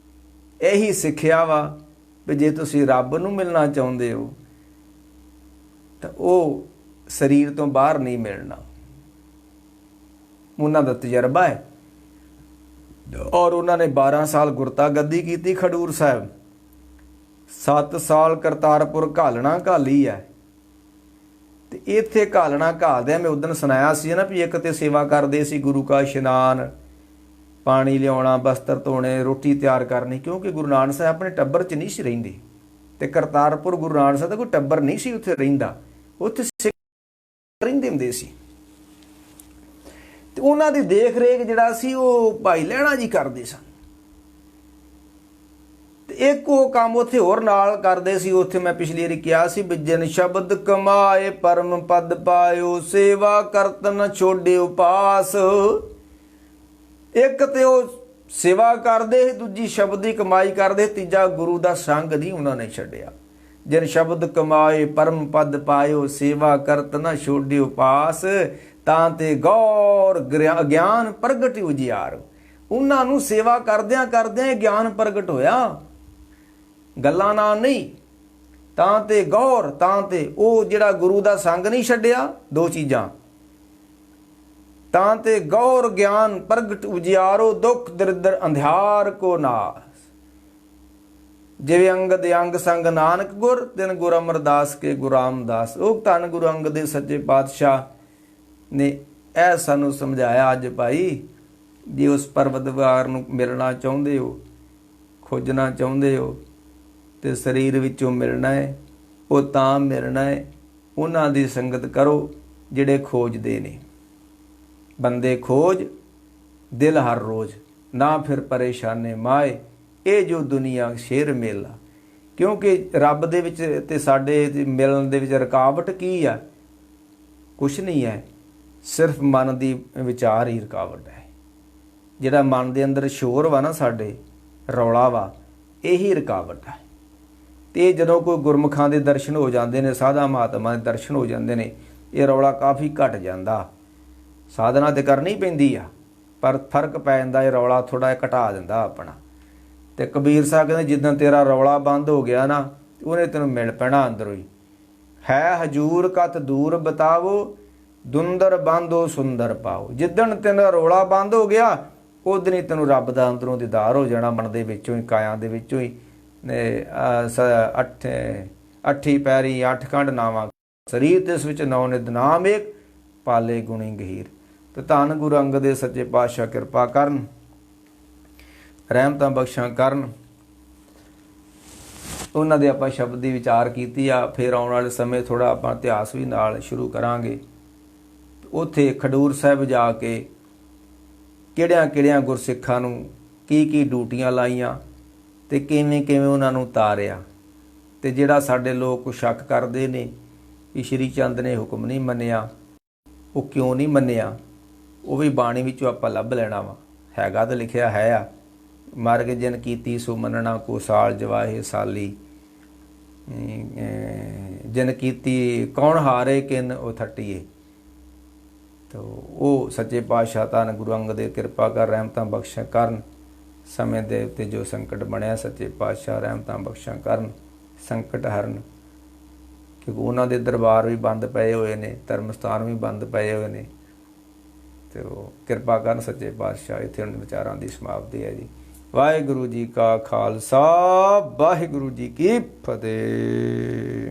ਇਹੀ ਸਿੱਖਿਆ ਵਾ ਵੀ ਜੇ ਤੁਸੀਂ ਰੱਬ ਨੂੰ ਮਿਲਣਾ ਚਾਹੁੰਦੇ ਹੋ ਤਾਂ ਉਹ ਸਰੀਰ ਤੋਂ ਬਾਹਰ ਨਹੀਂ ਮਿਲਣਾ। ਉਹਨਾਂ ਦਾ ਤਜਰਬਾ ਹੈ। ਔਰ ਉਹਨਾਂ ਨੇ 12 ਸਾਲ ਗੁਰਤਾ ਗੱਦੀ ਕੀਤੀ ਖਡੂਰ ਸਾਹਿਬ, 7 ਸਾਲ ਕਰਤਾਰਪੁਰ ਘਾਲਣਾ ਘਾਲੀ ਹੈ। ਤੇ ਇੱਥੇ ਘਾਲਣਾ ਘਾਲਦਿਆਂ ਮੈਂ ਉਦੋਂ ਸੁਣਾਇਆ ਸੀ ਨਾ ਵੀ ਇੱਕ ਤੇ ਸੇਵਾ ਕਰਦੇ ਸੀ ਗੁਰੂ ਕਾ ਇਸ਼ਨਾਨ, ਪਾਣੀ ਲਿਆਉਣਾ, ਬਸਤਰ ਧੋਣੇ, ਰੋਟੀ ਤਿਆਰ ਕਰਨੀ, ਕਿਉਂਕਿ ਗੁਰੂ ਨਾਨਕ ਸਾਹਿਬ ਆਪਣੇ ਟੱਬਰ 'ਚ ਨਹੀਂ ਸੀ ਰਹਿੰਦੇ। ਤੇ ਕਰਤਾਰਪੁਰ ਗੁਰੂ ਨਾਨਕ ਸਾਹਿਬ ਦਾ ਕੋਈ ਟੱਬਰ ਨਹੀਂ ਸੀ ਉੱਥੇ ਰਹਿੰਦਾ, ਉੱਥੇ ਸਿੱਖ ਰਹਿੰਦੇ ਹੁੰਦੇ ਸੀ। ਤੇ ਉਹਨਾਂ ਦੀ ਦੇਖ ਰੇਖ ਜਿਹੜਾ ਸੀ ਉਹ ਭਾਈ ਲਹਿਣਾ ਜੀ ਕਰਦੇ ਸਨ। ਤੇ ਇੱਕ ਉਹ ਕੰਮ ਉੱਥੇ ਹੋਰ ਨਾਲ ਕਰਦੇ ਸੀ। ਉੱਥੇ ਮੈਂ ਪਿਛਲੀ ਵਾਰੀ ਕਿਹਾ ਸੀ ਵੀ ਜਿਨ ਸ਼ਬਦ ਕਮਾਏ ਪਰਮ ਪਦ ਪਾਇਓ, ਸੇਵਾ ਕਰਤ ਨ ਛੋਡਿਓ ਪਾਸ। ਇੱਕ ਤੇ ਉਹ ਸੇਵਾ ਕਰਦੇ, ਦੂਜੀ ਸ਼ਬਦ ਦੀ ਕਮਾਈ ਕਰਦੇ, ਤੀਜਾ ਗੁਰੂ ਦਾ ਸੰਗ ਨਹੀਂ ਉਹਨਾਂ ਨੇ ਛੱਡਿਆ। ਜਿਨ ਸ਼ਬਦ ਕਮਾਏ ਪਰਮ ਪਦ ਪਾਇਓ, ਸੇਵਾ ਕਰਤ ਨ ਛੋਡਿਓ ਪਾਸ। ਤਾਂ ਤੇ ਗੌਰ ਗਿਆਨ ਪ੍ਰਗਟ ਉਜਿਆਰ। ਉਹਨਾਂ ਨੂੰ ਸੇਵਾ ਕਰਦਿਆਂ ਕਰਦਿਆਂ ਗਿਆਨ ਪ੍ਰਗਟ ਹੋਇਆ, ਗੱਲਾਂ ਨਾਲ ਨਹੀਂ। ਤਾਂ ਤੇ ਗੌਰ, ਤਾਂ ਤੇ ਉਹ ਜਿਹੜਾ ਗੁਰੂ ਦਾ ਸੰਗ ਨਹੀਂ ਛੱਡਿਆ, ਦੋ ਚੀਜ਼ਾਂ। ਤਾਂ ਤੇ ਗੌਰ ਗਿਆਨ ਪ੍ਰਗਟ ਉਜਿਆਰੋ, ਦੁੱਖ ਦਰਿਦਰ ਅੰਧਿਆਰ ਕੋ ਨਾਸ। ਜਿਵੇਂ ਅੰਗ ਦੇ ਅੰਗ ਸੰਗ ਨਾਨਕ ਗੁਰ, ਤਿਨ ਗੁਰ ਅਮਰਦਾਸ ਕੇ ਗੁਰੂ ਰਾਮਦਾਸ। ਉਹ ਧੰਨ ਗੁਰੂ ਅੰਗਦ ਦੇ ਸੱਚੇ ਪਾਤਸ਼ਾਹ ਨੇ ਇਹ ਸਾਨੂੰ ਸਮਝਾਇਆ। ਅੱਜ ਭਾਈ ਜੇ ਉਸ ਪਰਵਤਗਾਰ ਨੂੰ ਮਿਲਣਾ ਚਾਹੁੰਦੇ ਹੋ, ਖੋਜਣਾ ਚਾਹੁੰਦੇ ਹੋ, ਤੇ ਸਰੀਰ ਵਿੱਚੋਂ ਮਿਲਣਾ ਹੈ, ਉਹ ਤਾਂ ਮਿਲਣਾ ਹੈ ਉਹਨਾਂ ਦੀ ਸੰਗਤ ਕਰੋ ਜਿਹੜੇ ਖੋਜਦੇ ਨੇ। ਬੰਦੇ ਖੋਜ ਦਿਲ ਹਰ ਰੋਜ਼, ਨਾ ਫਿਰ ਪਰੇਸ਼ਾਨੇ ਮਾਏ, ਇਹ ਜੋ ਦੁਨੀਆ ਸ਼ੇਰ ਮੇਲਾ। ਕਿਉਂਕਿ ਰੱਬ ਦੇ ਵਿੱਚ ਤੇ ਸਾਡੇ ਮਿਲਣ ਦੇ ਵਿੱਚ ਰੁਕਾਵਟ ਕੀ ਆ? ਕੁਛ ਨਹੀਂ ਹੈ, ਸਿਰਫ ਮਨ ਦੀ ਵਿਚਾਰ ਹੀ ਰੁਕਾਵਟ ਹੈ। ਜਿਹੜਾ ਮਨ ਦੇ ਅੰਦਰ ਸ਼ੋਰ ਵਾ ਨਾ, ਸਾਡੇ ਰੌਲਾ ਵਾ, ਇਹੀ ਰੁਕਾਵਟ ਹੈ। ਤੇ ਜਦੋਂ ਕੋਈ ਗੁਰਮੁਖਾਂ ਦੇ ਦਰਸ਼ਨ ਹੋ ਜਾਂਦੇ ਨੇ, ਸਾਧਾ ਮਹਾਤਮਾ ਦੇ ਦਰਸ਼ਨ ਹੋ ਜਾਂਦੇ ਨੇ, ਇਹ ਰੌਲਾ ਕਾਫੀ ਘਟ ਜਾਂਦਾ। ਸਾਧਨਾ ਤੇ ਕਰਨੀ ਪੈਂਦੀ ਆ, ਪਰ ਫਰਕ ਪੈ ਜਾਂਦਾ, ਇਹ ਰੌਲਾ ਥੋੜਾ ਜਿਹਾ ਘਟਾ ਦਿੰਦਾ ਆਪਣਾ। ਤੇ ਕਬੀਰ ਸਾਹਿਬ ਕਹਿੰਦੇ ਜਿੱਦਾਂ ਤੇਰਾ ਰੌਲਾ ਬੰਦ ਹੋ ਗਿਆ ਨਾ, ਉਹਨੇ ਤੈਨੂੰ ਮਿਲ ਪੈਣਾ ਅੰਦਰੋਂ ਹੀ। ਹੈ ਹਜੂਰ ਕਤ ਦੂਰ ਬਤਾਵੋ, ਦੁੰਦਰ ਬੰਦੋ ਸੁੰਦਰ ਪਾਓ। ਜਿੱਦਣ ਤੇਰਾ ਰੌਲਾ ਬੰਦ ਹੋ ਗਿਆ, ਉਦਣ ਹੀ ਤੈਨੂੰ ਰੱਬ ਦਾ ਅੰਦਰੋਂ ਦੀਦਾਰ ਹੋ ਜਾਣਾ, ਮਨ ਦੇ ਵਿੱਚੋਂ ਹੀ, ਕਾਇਆ ਦੇ ਵਿੱਚੋਂ ਹੀ। ਅੱਠੀ ਪੈਰੀ 8 ਖੰਡ ਨਾਵਾਂ ਸਰੀਰ, ਤੇ ਇਸ ਵਿੱਚ 9 ਨਿਧ ਨਾਮ ਏਕ, ਪਾਲੇ ਗੁਣੀ ਗਹੀਰ। ਤੇ ਧੰਨ ਗੁਰੂ ਅੰਗਦ ਦੇ ਸੱਚੇ ਪਾਤਸ਼ਾਹ ਕਿਰਪਾ ਕਰਨ, ਰਹਿਮਤਾਂ ਬਖਸ਼ਾਂ ਕਰਨ। ਉਹਨਾਂ ਦੇ ਆਪਾਂ ਸ਼ਬਦ ਦੀ ਵਿਚਾਰ ਕੀਤੀ ਆ। ਫਿਰ ਆਉਣ ਵਾਲੇ ਸਮੇਂ ਥੋੜਾ ਆਪਾਂ ਇਤਿਹਾਸ ਵੀ ਨਾਲ ਸ਼ੁਰੂ ਕਰਾਂਗੇ। ਉੱਥੇ ਖਡੂਰ ਸਾਹਿਬ ਜਾ ਕੇ ਕਿਹੜਿਆਂ ਗੁਰਸਿੱਖਾਂ ਨੂੰ ਕੀ ਡਿਊਟੀਆਂ ਲਾਈਆਂ ਤੇ ਕਿਵੇਂ ਉਹਨਾਂ ਨੂੰ ਉਤਾਰਿਆ। ਤੇ ਜਿਹੜਾ ਸਾਡੇ ਲੋਕ ਸ਼ੱਕ ਕਰਦੇ ਨੇ ਕਿ ਸ਼੍ਰੀ ਚੰਦ ਨੇ ਹੁਕਮ ਨਹੀਂ ਮੰਨਿਆ, ਉਹ ਕਿਉਂ ਨਹੀਂ ਮੰਨਿਆ, ਉਹ ਵੀ ਬਾਣੀ ਵਿੱਚੋਂ ਆਪਾਂ ਲੱਭ ਲੈਣਾ ਵਾ। ਹੈਗਾ ਤਾਂ ਲਿਖਿਆ ਹੈ ਆ, ਮਰਗ ਜਿਨ ਕੀਤੀ ਸੋ ਮੰਨਣਾ ਕੋ ਸਾਲ ਜਵਾਹੇ ਸਾਲੀ, ਜਿਨ ਕੀਤੀ ਕੌਣ ਹਾਰੇ ਕਿਨ ਉਹ ਥੱਟੀਏ। ਤੋ ਉਹ ਸੱਚੇ ਪਾਤਸ਼ਾਹ ਧੰਨ ਗੁਰੂ ਅੰਗਦ ਦੇਵ ਕਿਰਪਾ ਕਰ ਰਹਿਮਤਾਂ ਬਖਸ਼ਾਂ ਕਰਨ। ਸਮੇਂ ਦੇ ਉੱਤੇ ਜੋ ਸੰਕਟ ਬਣਿਆ ਸੱਚੇ ਪਾਤਸ਼ਾਹ ਰਹਿਮਤਾਂ ਬਖਸ਼ਾਂ ਕਰਨ, ਸੰਕਟ ਹਰਨ। ਕਿਉਂਕਿ ਉਹਨਾਂ ਦੇ ਦਰਬਾਰ ਵੀ ਬੰਦ ਪਏ ਹੋਏ ਨੇ, ਧਰਮ ਸਥਾਨ ਵੀ ਬੰਦ ਪਏ ਹੋਏ ਨੇ। ਤੇ ਉਹ ਕਿਰਪਾ ਕਰਨ ਸੱਚੇ ਪਾਤਸ਼ਾਹ। ਇੱਥੇ ਹੁਣ ਵਿਚਾਰਾਂ ਦੀ ਸਮਾਪਤੀ ਹੈ ਜੀ। ਵਾਹਿਗੁਰੂ ਜੀ ਕਾ ਖਾਲਸਾ, ਵਾਹਿਗੁਰੂ ਜੀ ਕੀ ਫਤਿਹ।